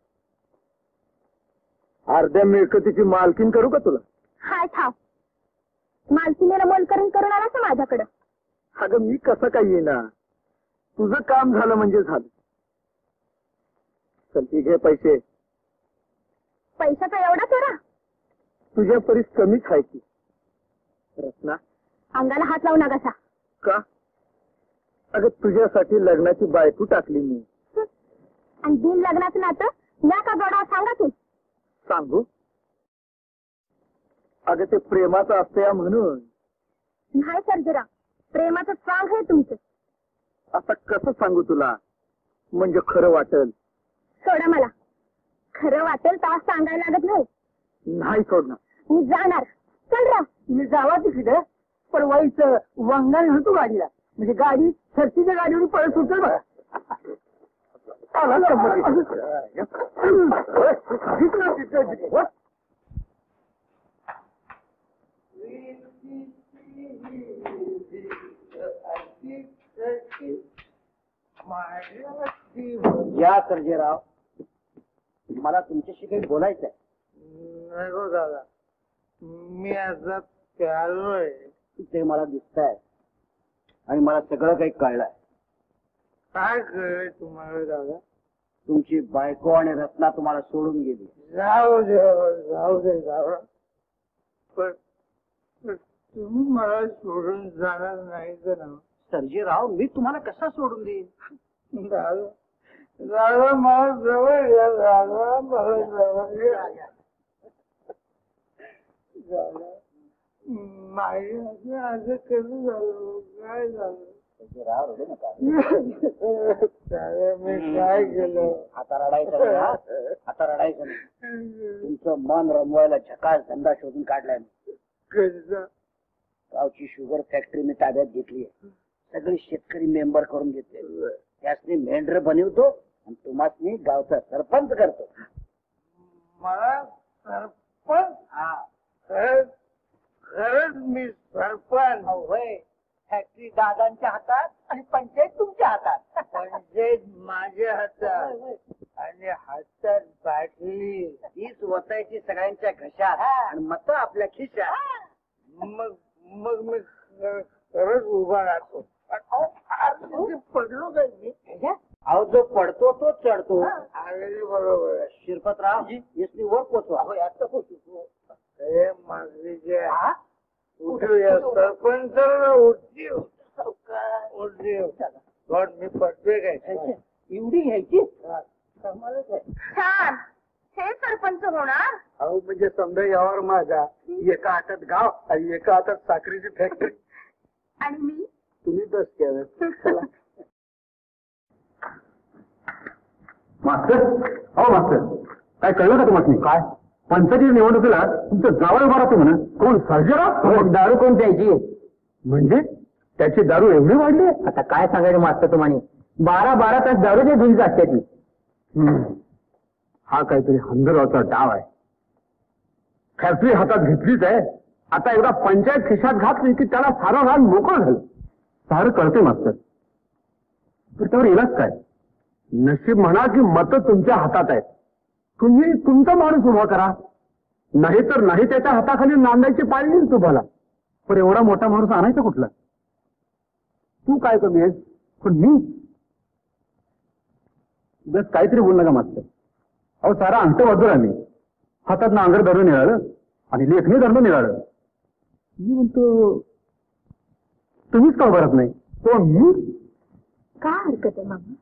अर्ध्या मिळकतीची मालकीन करू का तुला? हाय ठाव मालकीनेला मोलकरण करून आला का माझ्याकडं? अगं मी कसं काय येणार? तुझं काम झालं म्हणजे झालं. चल ती घे पैसे. पैशाचा एवढा चोरा? तुझ्या परीस कमीच आहे की रत्ना. अंगाला हात लावू नका. का? अगं तुझ्यासाठी लग्नाची बायको टाकली मी. आणि बिन लग्नाचं नातं या का जोडावं सांगा की. सांगू? अगं ते प्रेमाचं असतं म्हणून. नाही सर्जेराव, प्रेमाचं स्वांग आहे तुमचं. आता कसं सांगू तुला म्हणजे खरं वाटेल? सोडा मला. खरं वाटेल तर सांगायला लागत नाही. नाही सोडणार. मी जाणार. चल राव. मी जावा तिकडे पण वाईचं वांगण घालतो गाडीला म्हणजे गाडी सरतीच्या गाडीवर पळत सुटेल बघा. या सर्जेराव मला तुमच्याशी काही बोलायचं आहे. नको दादा, मी आता प्यालोय. ते मला दिसतंय आणि मला सगळं काही कळलंय. काय कळलंय तुम्हाला दादा? तुमची बायको आणि रत्ना तुम्हाला सोडून गेली. जाऊ दे दादा, पण तुम्ही मला सोडून जाणार नाही का ना? सर्जेराव मी तुम्हाला कसा सोडून देईन? दादा मला जवळ घ्या. दादा मला जवळ घ्या. दादा माझ्या असं कसं झालं? काय झालं? सर्जेराव रडू नका. दादा मी काय केलं? आता रडायचं नाही. आता रडायचं नाही. तुमचं मन रमवायला झकास धंदा शोधून काढलाय. कसं? गावची शुगर फॅक्टरी मी ताब्यात घेतली. सगळे शेतकरी मेंबर करून घेतले. त्यासनी मेंढर बनवतो आणि तुम्हाला गावचा सरपंच करतो. मला सरपंच? हा खरंच मी सरपंच? होय. फॅक्टरी दादांच्या हातात आणि पंचायत तुमच्या हातात. पंचायत माझ्या हातात आणि हातात बाटली तीच वतायची सगळ्यांच्या घशात आणि मत आपल्या खिशात. मग मग मी खरंच उभा राहतो. पडलो काय मी? अहो जो पडतो तो चढतो. अगदी बरोबर आहे. शिरपतराव यसनी वर पोचवा. आता पोचतो. हे मागणीचे उठूया सरपंचाला उठीव. गॉड मी पडतोय काय? एवढी घ्यायची? छान. हे सरपंच होणार? अहो म्हणजे समजा यावर माझा एका हातात गाव आणि एका हातात साखरेची फॅक्टरी. आणि मी? तुम्ही बस केलं. मास्तर, हो मास्तर, काय कळलं का तुम्हाला? काय पंचायती निवडणुकीला तुमचं जावळ उभा राहतो म्हणा. कोण? सर्जेराव. दारू कोण प्यायची? म्हणजे त्याची दारू एवढी वाढली? आता काय सांगायचं मास्तर तुम्हाला? 12 तास दारूची धुंज असते ती. हा काहीतरी हंदराचा डाव आहे. फॅक्टरी हातात घेतलीच आहे. आता एकदा पंचायत खिशात घातली की त्याला सारं रान मोकळं झालं. सारं कळते मास्तर. तर त्यावर इलाज काय? नशीब म्हणा की मतं तुमच्या हातात आहेत. तुम्ही तुमचा माणूस उभा करा. नाहीतर नाही त्याच्या हाताखाली नांदायची पाळी येईल तुम्हाला. पण एवढा मोठा माणूस आणायचा कुठला? तू काय कमी आहेस पण मी? बस काहीतरी बोल नका मास्तर. अहो सारा अंत बाजूला मी हातात नांगर धरून निघालं आणि लेखणी धरणं निघालं. मी म्हणतो तुम्हीच का भरत नाही? तो मी? का हरकत आहे मामा?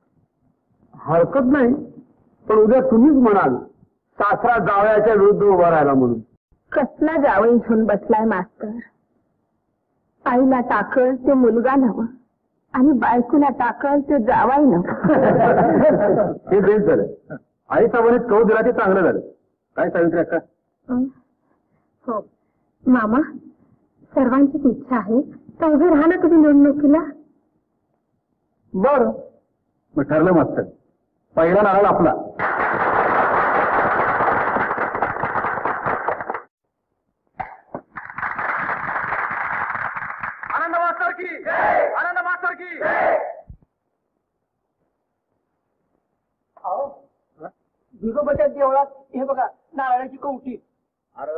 हरकत नाही पण उद्या तुम्हीच म्हणाल सासरा जावयाच्या विरुद्ध उभा राहिला म्हणून. कसला जावई घेऊन बसलाय मास्तर? आईला टाकळ ते मुलगा नवं आणि बायकोला टाकळ ते जावाई नवं. हे बेस झालं. आई साहेबांनी कौ दिला ते चांगलं झालं. काय सावित्री अक्का? हो मामा, सर्वांचीच इच्छा आहे तर उभे राहा ना तुम्ही निवडणुकीला. बरं मग ठरलं मास्तर. पहिला नारळ आपला. आनंद मास्तर की, आनंद मास्तर की. विरोबाच्या देवळात हे बघा नारळाची कवटी. अरे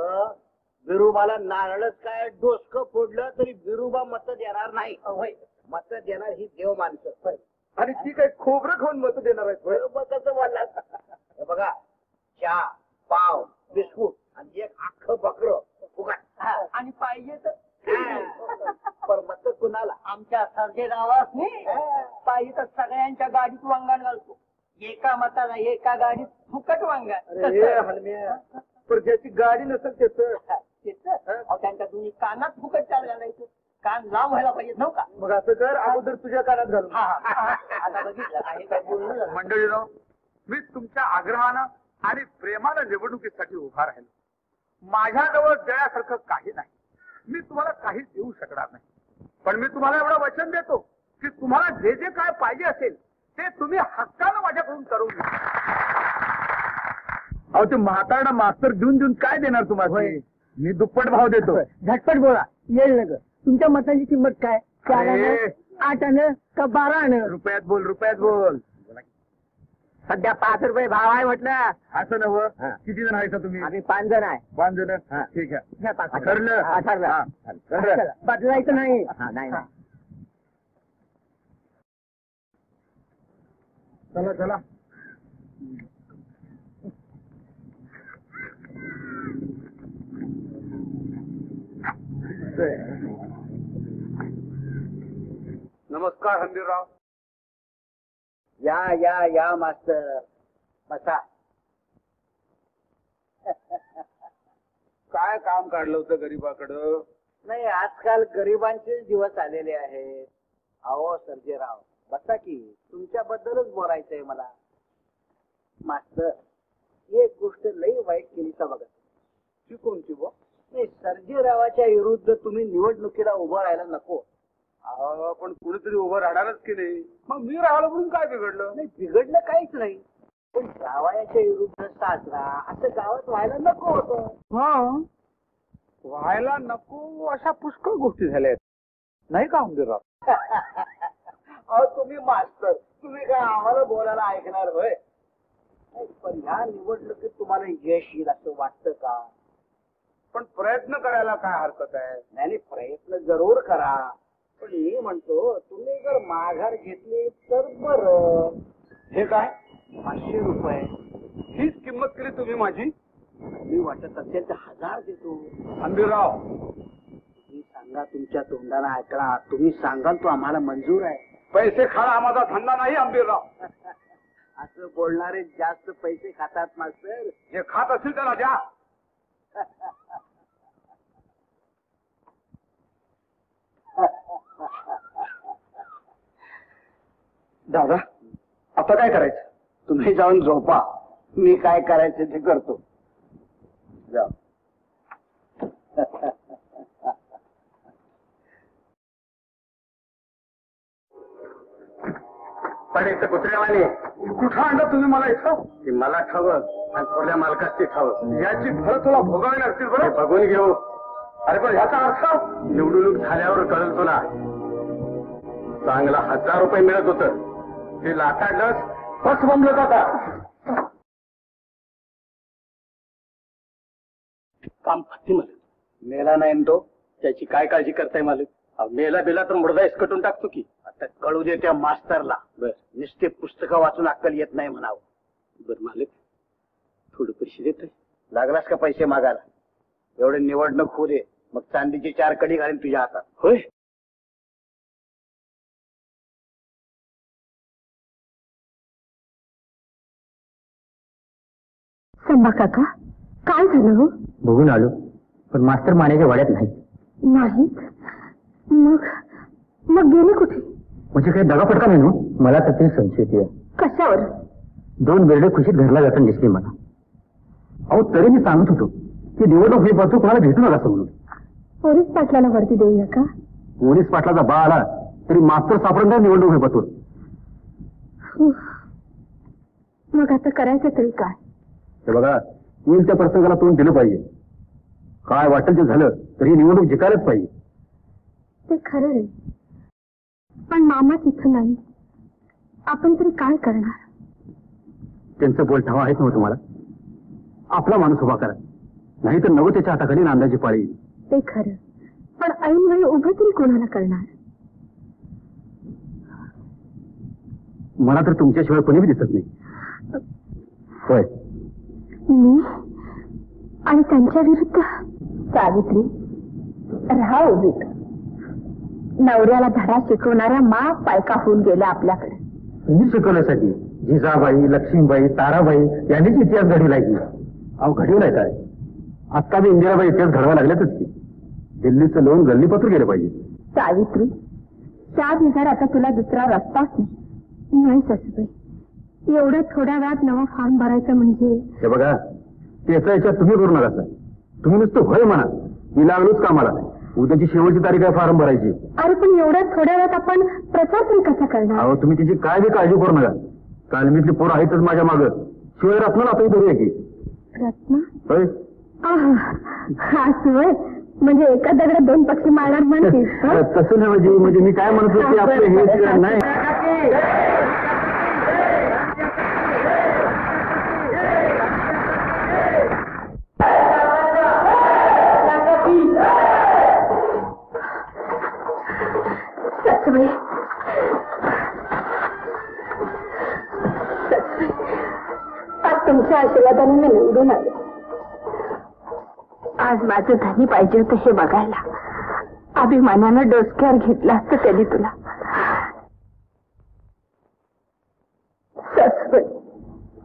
विरोबाला नारळच काय डोसकं फोडलं तरी विरोबा मत देणार नाही. मत देणार ही देव माणसं. आणि ती काही खोबरं खाऊन मत देणार आहेत होय? विरोबा कसं बोलला. हे बघा चहा पाव बिस्कुट आणि एक अख्खं बकरं फुकट. आणि पाहिजे तर पण मत कुणाला आमच्या सर्जेरावास नाही. पाहिजे तर सगळ्यांच्या गाडीत वांगण घालतो. एका मताला एका गाडीत फुकट वांगण. अरे हलम्या, पण ज्याची गाडी नसेल त्याचं त्यांच्या दोन्ही कानात फुकट चाल घालायचं. कान लांब व्हायला पाहिजे नव्हता. मग असं कर, अगोदर तुझ्या कानात घालून. आता बघितलं काही काय बोलणं झालं. मंडळीनो, मी तुमच्या आग्रहानं आणि प्रेमानं निवडणुकीसाठी उभा राहिलो. माझ्याजवळ देण्यासारखं काही नाही. मी तुम्हाला काही देऊ शकणार नाही. पण मी तुम्हाला एवढं वचन देतो की तुम्हाला जे जे काय पाहिजे असेल ते तुम्ही हक्कानं माझ्याकडून करून घ्या. अहो ते म्हातारडा मास्तर देऊन देऊन काय देणार तुम्हाला? मी दुप्पट भाव देतो. झटपट बोला. येईल नगर. तुमच्या मताची किंमत काय? 4 आणे 8 आणे का 12 आणे? रुपयात बोल, रुपयात बोल. सध्या 5 रुपये भाव आहे म्हटलं. असं नव किती जण आहे का तुम्ही? आम्ही 5 जण आहे. 5 जण. ठीक आहे, ठरलं. ठरलं. बदलायचं नाही. नाही नाही. चला चला. नमस्कार हंबीरराव. या या या मास्तर बसा. काय काम काढलं होतं गरीबाकडं? नाही आजकाल गरिबांचे दिवस आलेले आहेत. अहो सर्जेराव बसा की. तुमच्याबद्दलच बोलायचंय मला. मास्तर एक गोष्ट लई वाईट केलीचा बघा. ती कोणती बो? नाही सर्जेरावाच्या विरुद्ध तुम्ही निवडणुकीला उभं राहायला नको. पण कुणीतरी उभं राहणारच की नाही. मग मी राहिलो म्हणून काय बिघडलं? नाही बिघडलं काहीच नाही. पण जावयाच्या विरुद्ध साजरा असं गावात व्हायला नको होतं. व्हायला नको अशा पुष्कळ गोष्टी झाल्या आहेत नाही का हंबीरराव? अहो तुम्ही मास्तर, तुम्ही काय आम्हाला बोलायला ऐकणार होय? पण ह्या निवडणुकीत तुम्हाला यश येईल असं वाटतं का? पण प्रयत्न करायला काय हरकत आहे? नाही प्रयत्न जरूर करा. पण मी म्हणतो तुम्ही जर माघार घेतली तर बरं. हे काय? 500 रुपये. हीच किंमत केली तुम्ही माझी? मी वाटत असेल तर 1000 देतो. हंबीरराव तुम्ही सांगा, तुमच्या तोंडाला ऐकला. तुम्ही सांगाल तो आम्हाला मंजूर आहे. पैसे खाणं हा माझा धंदा नाही हंबीरराव. असं बोलणारे जास्त पैसे खातात मास्तर. जे खात असेल त्याला द्या. दादा आता काय करायचं? तुम्ही जाऊन झोपा. मी काय करायचं ते करतो. जा. पण इथं कुत्र्यावाने कुठं आणलं तुम्ही मला इथं? ती मला ठावं आणि थोड्या मालकाची ठावं. याची फळं तुला भोगावी लागतील हे बरं. बघून घेऊ. अरे पण ह्याचा अर्थ? निवडणूक झाल्यावर कळल तुला. चांगला 1000 रुपये मिळत होतं. ते लाखाडलंच बस बंबलत आता. काम फत्ती मालक. मेला नाही तो. त्याची काय काळजी करताय मालक? मेला बेला तर मुडदा इसकटून टाकतो की. आता कळू दे त्या मास्तरला. बर नुसते पुस्तकं वाचून अक्कल येत नाही म्हणावं. बर मालक थोडं पैसे देत आहे. लागलास का पैसे मागायला? एवढे निवडणूक होऊ दे, मग चांदीची 4 कडी घालीन तुझ्या हातात. होय. संभा काका काय झालं हो? बघून आलो पण मास्तर माण्याच्या वाड्यात नाही. नाहीत. मग मग गेले कुठे? म्हणजे काही दगाफटका नाही ना? मला तर ते संशय आहे. कशावर? 2 बेरडे खुशीत घरला जाताना दिसली मला. अहो तरी मी सांगत होतो की निवडणूक हे पाहतो कोणाला भेटू नका असं म्हणून. पोलीस पाटलाला वरती देऊ नका. पोलीस पाटलाचा बा आला तरी मास्तर सापडून नाही निवडणूक हे पाहतो. मग आता करायचं तरी काय? हे बघा येईल त्या प्रसंगाला तोंड दिलं पाहिजे. काय वाटेल ते झालं तरी निवडणूक जिकायलाच पाहिजे. ते खरं आहे. पण मामाच इथं नाही. आपण तरी काय करणार? त्यांचं बोल ठाव आहेत नव्हतं तुम्हाला. आपला माणूस उभा करा, नाही तर नवं त्याच्या हाताखाली नांदाची पाळी येईल. ते खरं, पण ऐन वेळी उभं तरी कोणाला करणार? मला तर तुमच्याशिवाय कोणी बी दिसत नाही. होय, मी आणि त्यांच्या विरुद्ध? सावित्री, राहा उभीत. नवऱ्याला धडा शिकवणाऱ्या माप पायका होऊन गेल्या आपल्याकडे. तुम्ही शिकवण्यासाठी जिजाबाई, लक्ष्मीबाई, ताराबाई यांनीच इतिहास घडविलाय की. अहो घडविलाय काय? आत्ता बी इंदिराबाई इतिहास घडवा लागल्यातच की. दिल्लीचं लोन गल्लीपत्र गेलं पाहिजे. सावित्री, त्या बिगर आता तुला दुसरा रस्ताच नाही सासूबाई. एवढ्या थोड्या वेळात नवा फॉर्म भरायचं म्हणजे? हे बघा, त्याचा याच्यात तुम्ही करू नका सर. तुम्ही नुसतं होय म्हणा, मी लागलोच कामाला. उद्याची शेवटची तारीख आहे फॉर्म भरायची. अरे पण एवढ्या थोड्या वेळात आपण प्रचार तरी कसा करणार? अहो तुम्ही तिची काय बी काळजी करू नका. तालमीतली पोरं आहेतच माझ्या मागं. शिवाय रत्नाला आपली धरूया की. रत्ना? होय, हा शिवाय म्हणजे एका दगडात दोन पक्षी मारणार म्हणतेस? तसं नाही. म्हणजे मी काय म्हणत होते, आपलं हे नाही. आज तुमच्या आशीर्वादाने मी निवडून आले. आज माझं धनी पाहिजे होतं हे बघायला. अभिमानानं डोसक्यावर घेतलं असतं त्यांनी तुला.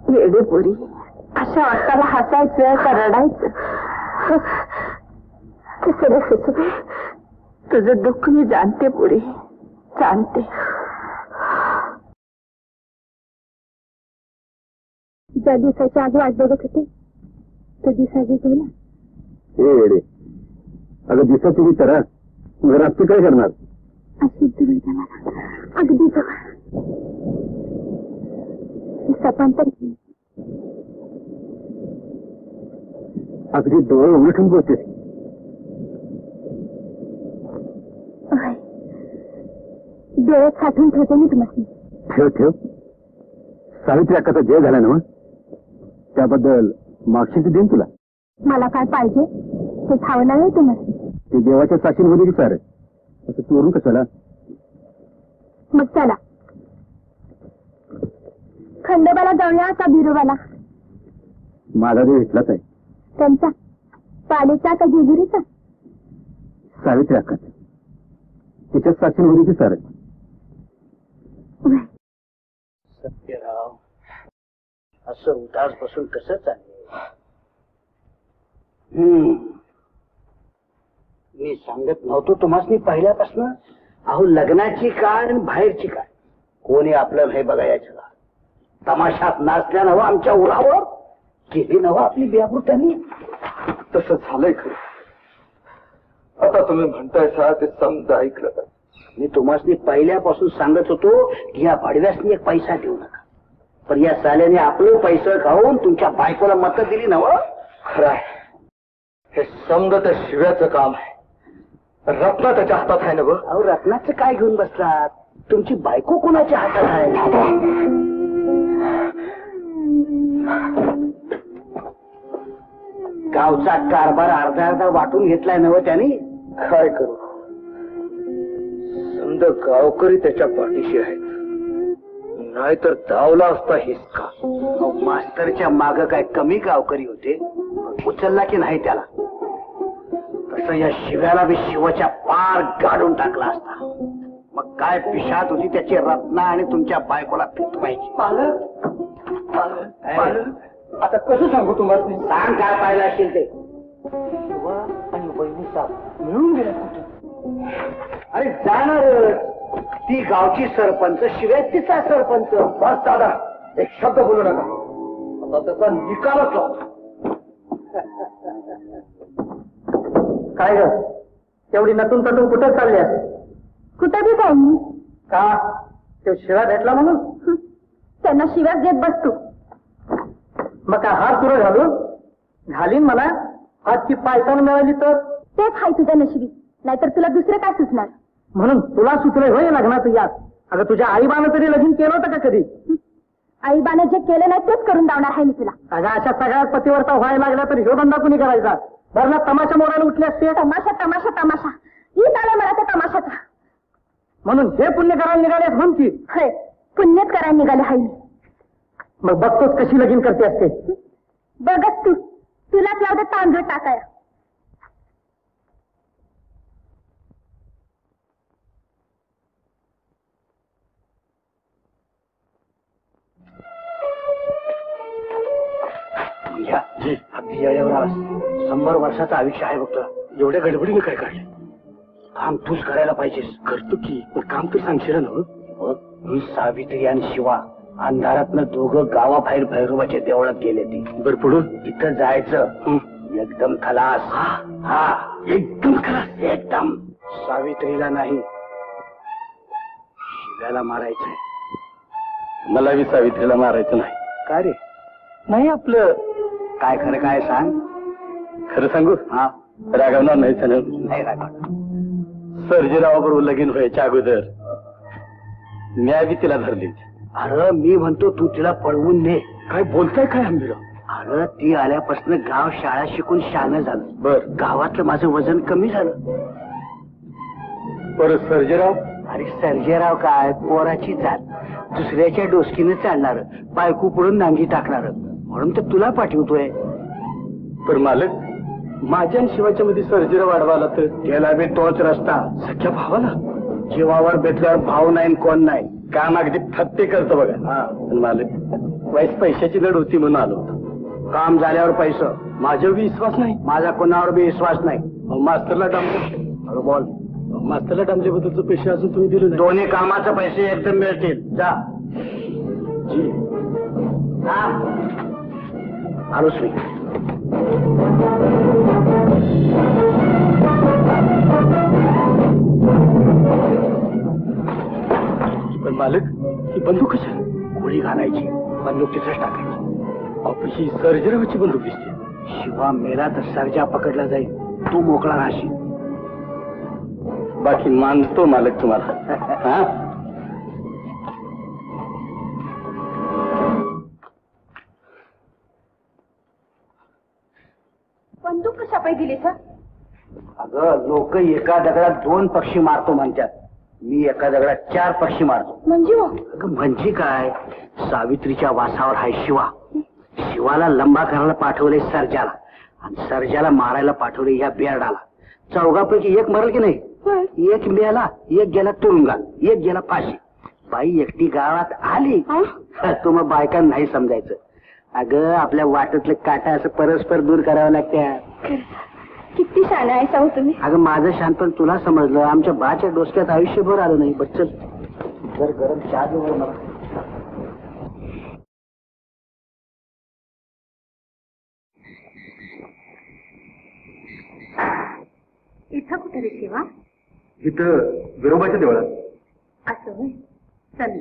येडेपुरी, अशा वाटाला हसायचं का रडायचं? कसं रे सासूबाई, तुझं दुःख मी जाणते पुरी, जाणते. ज्या दिवसाच्या आधी वाट बघत होते त्या दिवसाची गेला. येडे, अगं दिसत तुम्ही करा, रात्री काय करणार? अशी दुर्गा मला अगदी जवळ सपांतर अगदी डोळे उलटून बोलते. डोळ्यात साठवून ठेवते मी तुम्हाला. ठेव ठेव. सावित्री अक्काचा जय झाला ना मग, त्याबद्दल मागशी देईन तुला. मला काय पाहिजे ते खावं नाही तुम्हाला. ते देवाच्या साक्षीमध्ये विचार, असं चोरून कशाला? मग चला खंडोबाला जाऊया का बिरोबाला? माझा देव इथलाच आहे. त्यांचा पालेचा का जेजुरीचा? सावित्री अक्काचा, त्याच्याच साक्षीमध्ये विचार. सत्यराव, असं उदास बसून कसं चाललंय? मी सांगत नव्हतो तुम्हाला पहिल्यापासून. अहो लग्नाची काळ आणि बाहेरची काळ कोणी आपलं नाही बघायचं. तमाशात नाचल्या नवं आमच्या उरावर केली नवं आपली बेआबृत्यानी. तसं झालंय खरं. आता तुम्ही म्हणताय ते समजा ऐकलं. मी तुम्हाला पहिल्यापासून सांगत होतो की या भाडव्यासनी एक पैसा देऊ नका, पण या साल्याने आपलं पैसे खाऊन तुमच्या बायकोला मत दिली नवं. खरं आहे, हे समजा त्या शिव्याचं काम आहे. रत्ना त्याच्या हातात आहे ना? अहो रत्नाचं काय घेऊन बसलात? तुमची बायको कोणाच्या हातात आहे? गावचा कारभार अर्धा अर्धा वाटून घेतलाय नवं त्याने. काय करू, समजा गावकरी त्याच्या पाठीशी आहेत, नाहीतर दावला असता हिसका. मास्तरच्या माग काय कमी गावकरी होते? उचलला की नाही त्याला? तसं या शिव्याला बी शिवाच्या पार गाडून टाकला असता. मग काय पिशात होती त्याची रत्ना आणि तुमच्या बायकोला पिटवायची. आता कसं सांगू तुम्हाला? सांग काय पाहिलं असेल ते. शिवा आणि वहिनीचा मिळून गेल्या कुठे? अरे जाणार ती गावची सरपंच, शिवाय तिचा सरपंच. बस दादा, एक शब्द बोलू नका. आता त्याचा निकालच लावतो. काय ग, तेवढी नटून तटून कुठं चालल्यास? कुठं बी जाईन मी. का? ते शिवा भेटला म्हणून? त्यांना शिव्याच देत बसतो. मग काय हात पुरं घालून घालीन मला? हातची पायतान मिळाली तर? तेच हाय तुझ्या नशिबी, नाहीतर तुला दुसरं काय सुचणार? म्हणून तुला सुचलंय होय लग्नाचं यात? अगं तुझ्या आईबानं तरी लगीन केलं होतं का कधी? आईबाने जे केलं नाही तेच करून दावणार आहे मी तुला. अगं अशा सगळ्यात पतिवर्ता व्हायला लागल्या तर ह्यो धंदा कुणी करायचा? बरं तमाशा मोडायला उठले असते. तमाशा तमाशा तमाशा हीच आलाय मला त्या तमाशाचा. म्हणून हे पुण्य करायला निघाले म्हणून की होय, पुण्यच करायला निघाले हाय मी. मग बघतोच कशी लगीन करते असते. बघत तू, तुलाच लावते तांदूळ टाकायला. अगदी वेळेवर आलास. 100 वर्षाचं आयुष्य आहे बघतो. एवढ्या गडबडीने काय काढले? काम तूच करायला पाहिजेस. करतो की, पण काम तर सांगशील ना. ही सावित्री आणि शिवा अंधारातनं दोघं गावाबाहेर भैरवाच्या देवळात गेले ती. बर पुढं तिथं जायचं. एकदम खलास. हा एकदम खलास. एकदम. सावित्रीला नाही, शिव्याला मारायचंय. मला बी सावित्रीला मारायचं नाही. काय रे? नाही आपलं काय खरं काय सांग. खरं सांगू. हा रागवणार नाही त्यानं. नाही रागवणार. सर्जेरावाबरोबर लगीन व्हायच्या अगोदर मी बी तिला धरली. अरे मी म्हणतो तू तिला पळवून ने. काय बोलताय काय आंबीराव? अरे ती आल्यापासून गाव शाळा शिकून शहाणं झालं. बर गावातलं माझं वजन कमी झालं. परत सर्जेराव. अरे सर्जेराव काय पोराची जात. दुसऱ्याच्या डोसकीनं चालणार, बायको पुढून नांगी टाकणार, म्हणून तर तुला पाठवतोय. पर मालक, माझ्या आणि शिवाच्या मध्ये सर्जेराव वाढवाला तर त्याला बी तोच रस्ता. सख्या भावाला जीवावर बेतल्यावर भाव नाही कोण नाही. काम अगदी फत्ते करतो बघा. पण मालक, वाईस पैशाची लढ होती म्हणून आलो होतो. काम झाल्यावर पैसा. माझ्यावर बी विश्वास नाही. माझा कोणावर बी विश्वास नाही. मास्तरला डांबले. अरे बोल. मास्तरला डांबल्याबद्दलचे पैसे अजून तुम्ही दिले नाही. दोन्ही कामाचे पैसे एकदम मिळतील. जा. जी. आलोच मी. पण मालक, ही बंदूक कशा? गोळी घालायची, बंदूक तिथेच टाकायची. ही सर्जेरावाची बंदूक दिसते. शिवा मेला तर सर्जा पकडला जाईल. तू मोकळा राहशील. बाकी मानतो मालक तुम्हाला. हा बंदूक कशा पाय दिली सर? अगं लोक एका दगडात 2 पक्षी मारतो म्हणतात. मी एका दगडात 4 पक्षी मारतो. म्हणजे मग? अगं म्हणजे काय, सावित्रीच्या वासावर हाय शिवा. शिवाला लंबा करायला पाठवले सर्जाला, आणि सर्जाला मारायला पाठवले या बेरडाला. चौघापैकी एक मरल की नाही? एक मेला, एक गेला तुरुंगात, एक गेला फाशी. बाई एकटी गावात आली. तो मग बायकांना नाही समजायचं. अगं आपल्या वाटेतलं काटा असं परस्पर दूर करावं लागतं. किती शाणा आहे सांगू तुम्ही. अगं माझं शानपण तुला समजलं, आमच्या बाच्या डोसक्यात आयुष्यभर आलं नाही. बच्चल जर गरम चहा देऊ मला. इथं कुठे रे शिवा? इथं विरोबाच्या देवळात. असं होय, चल.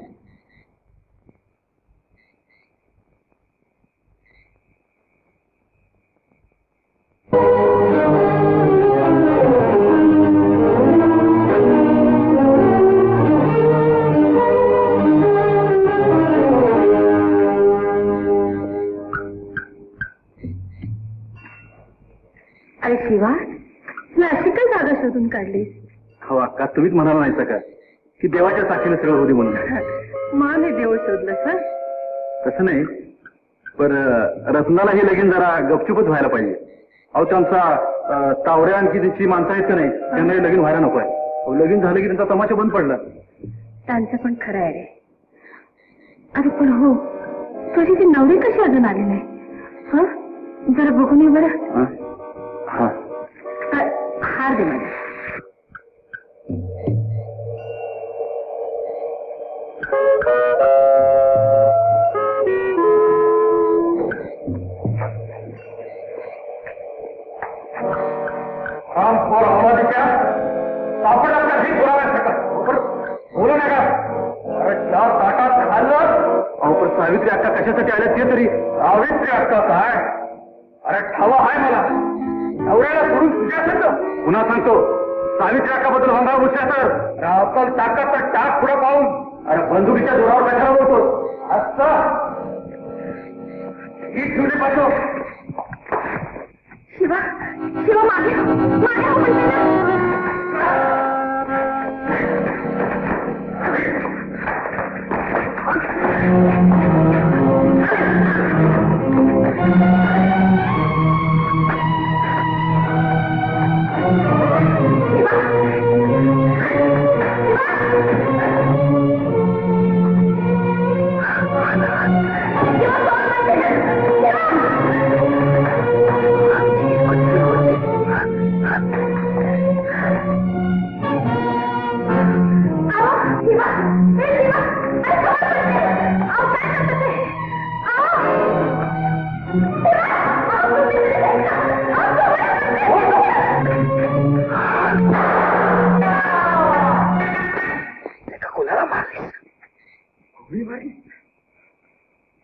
अरे शिवा, तू अशी काय जागा शोधून काढली? हो अक्का, तुम्हीच म्हणाला नाहीसा का की देवाच्या साक्षीने सगळं होती म्हणून. माने देऊळ शोधलं सर? तसं नाही, पण रत्नाला हे लगीन जरा गपचूपच व्हायला पाहिजे. अहो त्यांचा तावड्या आणखी त्याची माणसं आहेत का नाही, त्यांना हे लगीन व्हायला नको आहे. लगीन झालं की त्यांचा तमाशा बंद पडला. त्यांचं पण खरं आहे रे. अरे पण हो, तुझी ती नवरी कशी अजून आली नाही? हा, जरा बघून ये बरं. हा, हार दे मला. बोलू नका. अरे त्या ताटात खाल्लं. अहो पण सावित्री अक्का कशासाठी आल्या ते तरी. सावित्री अक्का काय? अरे ठावा आहे मला. नवऱ्याला सोडून तुझ्या सांगतो. पुन्हा सांगतो, सावित्री अक्काबद्दल हंगा उच्चा तर आपण ताकद तर टाक पुढे पाहून. अरे बंदुकीच्या जोरावर कशाला बोलतो? असं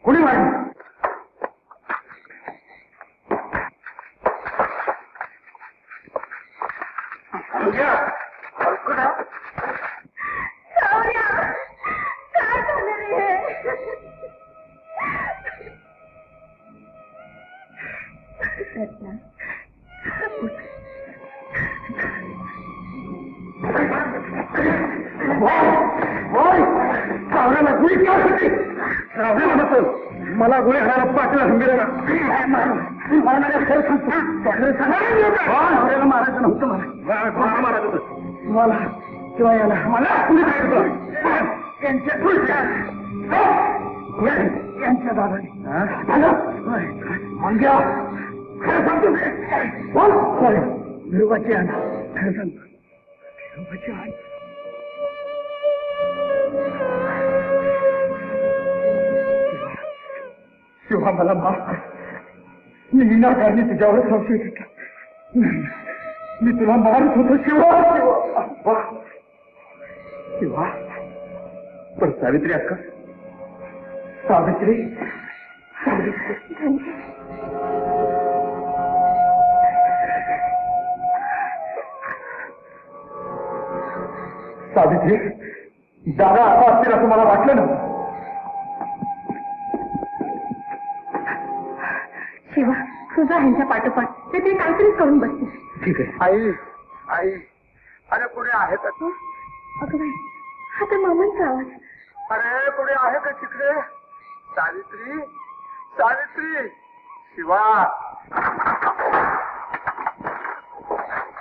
कुणी मारली? काय झालं रे? मला गोळी खायला पाठला मारायचं नव्हतं मला मारायचं होतं मला किंवा याला मला यांच्या दादाने मंग्या खरं सांगतो निरुबाची आण खरं सांगतो निरुबाची आण शिवा मला माफ कर मी विनाकारणी तुझ्यावर संशय घेतला मी तुला मारत होतो शिवा शिवा पण सावित्री अक्का सावित्री सावित्री दादा आता असतील असं मला वाटलं ना शिवा तुझा ह्यांच्या पाठोपाठ ते तरी काहीतरी करून बसते. ठीक आहे आई आई अरे कुणी आहे का तू? अगं बाई हा तर मामांचा आवाज. अरे कुणी आहे का तिकडे? सावित्री सावित्री शिवा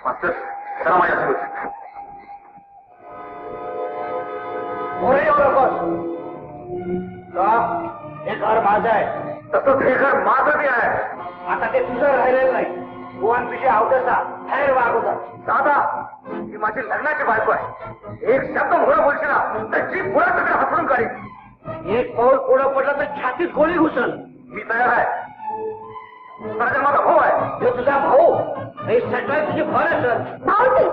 मास्तर चला माझ्यासोबत. हे घर माझं आहे. तसंच हे घर माझं बी आहे. आता ते तुझं राहिलेलं नाही. बुवांपिशे अवदसा बाहेर वागवता. दादा ही माझी लग्नाची बायको आहे. एक शब्द पुढं बोलशील ना तर जीभ पुढं सगळं हसरून काढीन. एक पाऊल पुढं पडलं तर छातीत गोळी घुसल. मी तयार आहे. माझा माझा भाऊ आहे. तो तुझा भाऊ हे सगळं तुझी भर असेल. भाऊजी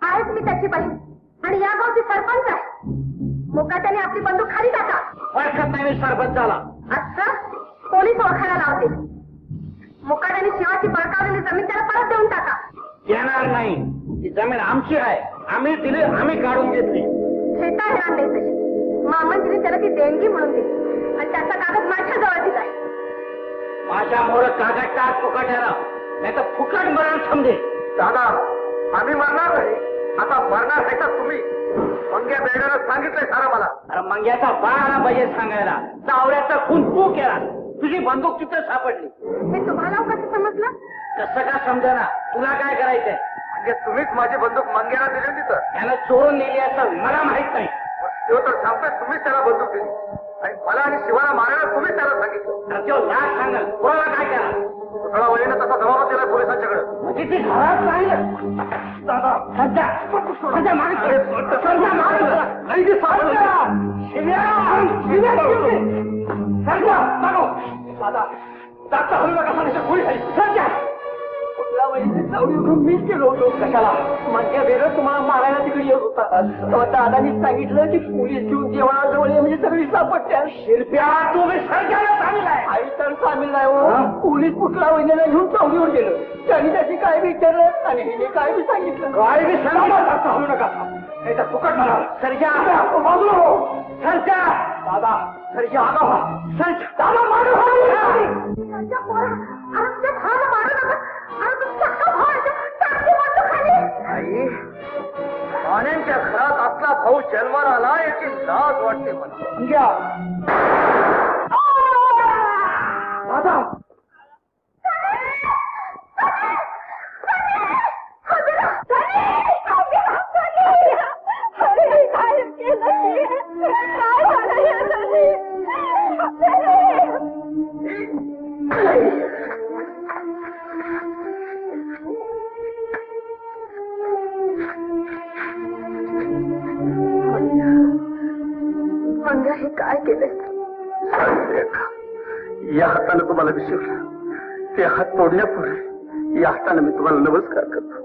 आहेच मी त्याची बहीण आणि या गावची सरपंच आहे. मुकाट्याने आपली बंदूक खाली टाका. ओळखत नाही मी सरपंचाला. अच्छा पोलीस ओळखायला लावतील. मुकाट्याने शिवाची बळकावलेली जमीन त्याला परत देऊन टाका. येणार नाही. ती जमीन आमची आहे. आम्ही दिली आम्ही काढून घेतली. शेता येणार नाही तशी. मामांजीने त्याला ती देणगी म्हणून दिली आणि त्याचा कागद माझ्या जवळ आहे. माझ्या मोर कागद टाक फुकट्याला नाही तर फुकट मरण समजे. दादा आम्ही मरणार नाही. आता मरणार आहे का तुम्ही? मंग्या बेड्यानं सांगितलंय सारं मला. अरे मंग्याचा बाळाला पाहिजे सांगायला. चावऱ्याचा खून तू केला. तुझी बंदूक तिथं सापडली. हे तुम्हाला कसं समजलं? कसं का समजा तुला काय करायचंय? म्हणजे तुम्हीच माझी बंदूक मंग्याला दिली होती तर? त्याला चोरून नेली असं मला माहित नाही. तो तर सांगतोय तुम्हीच त्याला बंदूक दिली आणि मला आणि शिवाला मारायला तुम्हीच त्याला सांगितलं. तर तो लाच सांगाल कोणाला काय केला? थोडा वळीनं तसा जबाब दिलाय पोलिसांच्याकडे. म्हणजे ती घरात राहिलं. दादा सध्या सध्या मागे सध्या मागे दादा जास्त हलू नका सांगायचं. गोळी झाली सध्या कुठल्या वहिनी जाऊन मीच केलो होतो. कशाला? माझ्या वेळेस तुम्हाला मारायला तिकडे येत होता. दादानी सांगितलं की पोलीस घेऊन जेवणाजवळ म्हणजे सगळी सापडत्या. शिरप्या तुम्ही सगळ्याला सामील आहे. आई तर सामील नाही हो. पोलीस कुठला वहिनीला घेऊन चौकीवर गेलं. त्यांनी त्याची काय विचारलं आणि हिने काय बी सांगितलं. काय बी सांगितलं. जास्त हलू नका नाही तर फुकट मला. सरजा बाजूला हो. सरजा दादा सरजा आगा सरजा दादा मारू त्यांच्या पोरा अरे तुझ्या भावाला मारू नका. अरे तुझ्या अख्खा भाव आहे. टाकली बंदूक खाली. आई पाण्यांच्या घरात असला भाऊ जन्माला आला याची लाज वाटते मला. दादा मंग्या हे काय केलंय? या हाताने तुम्हाला विसरलं. ते हात तोडण्यापूर्वी या हाताने मी तुम्हाला नमस्कार करतो.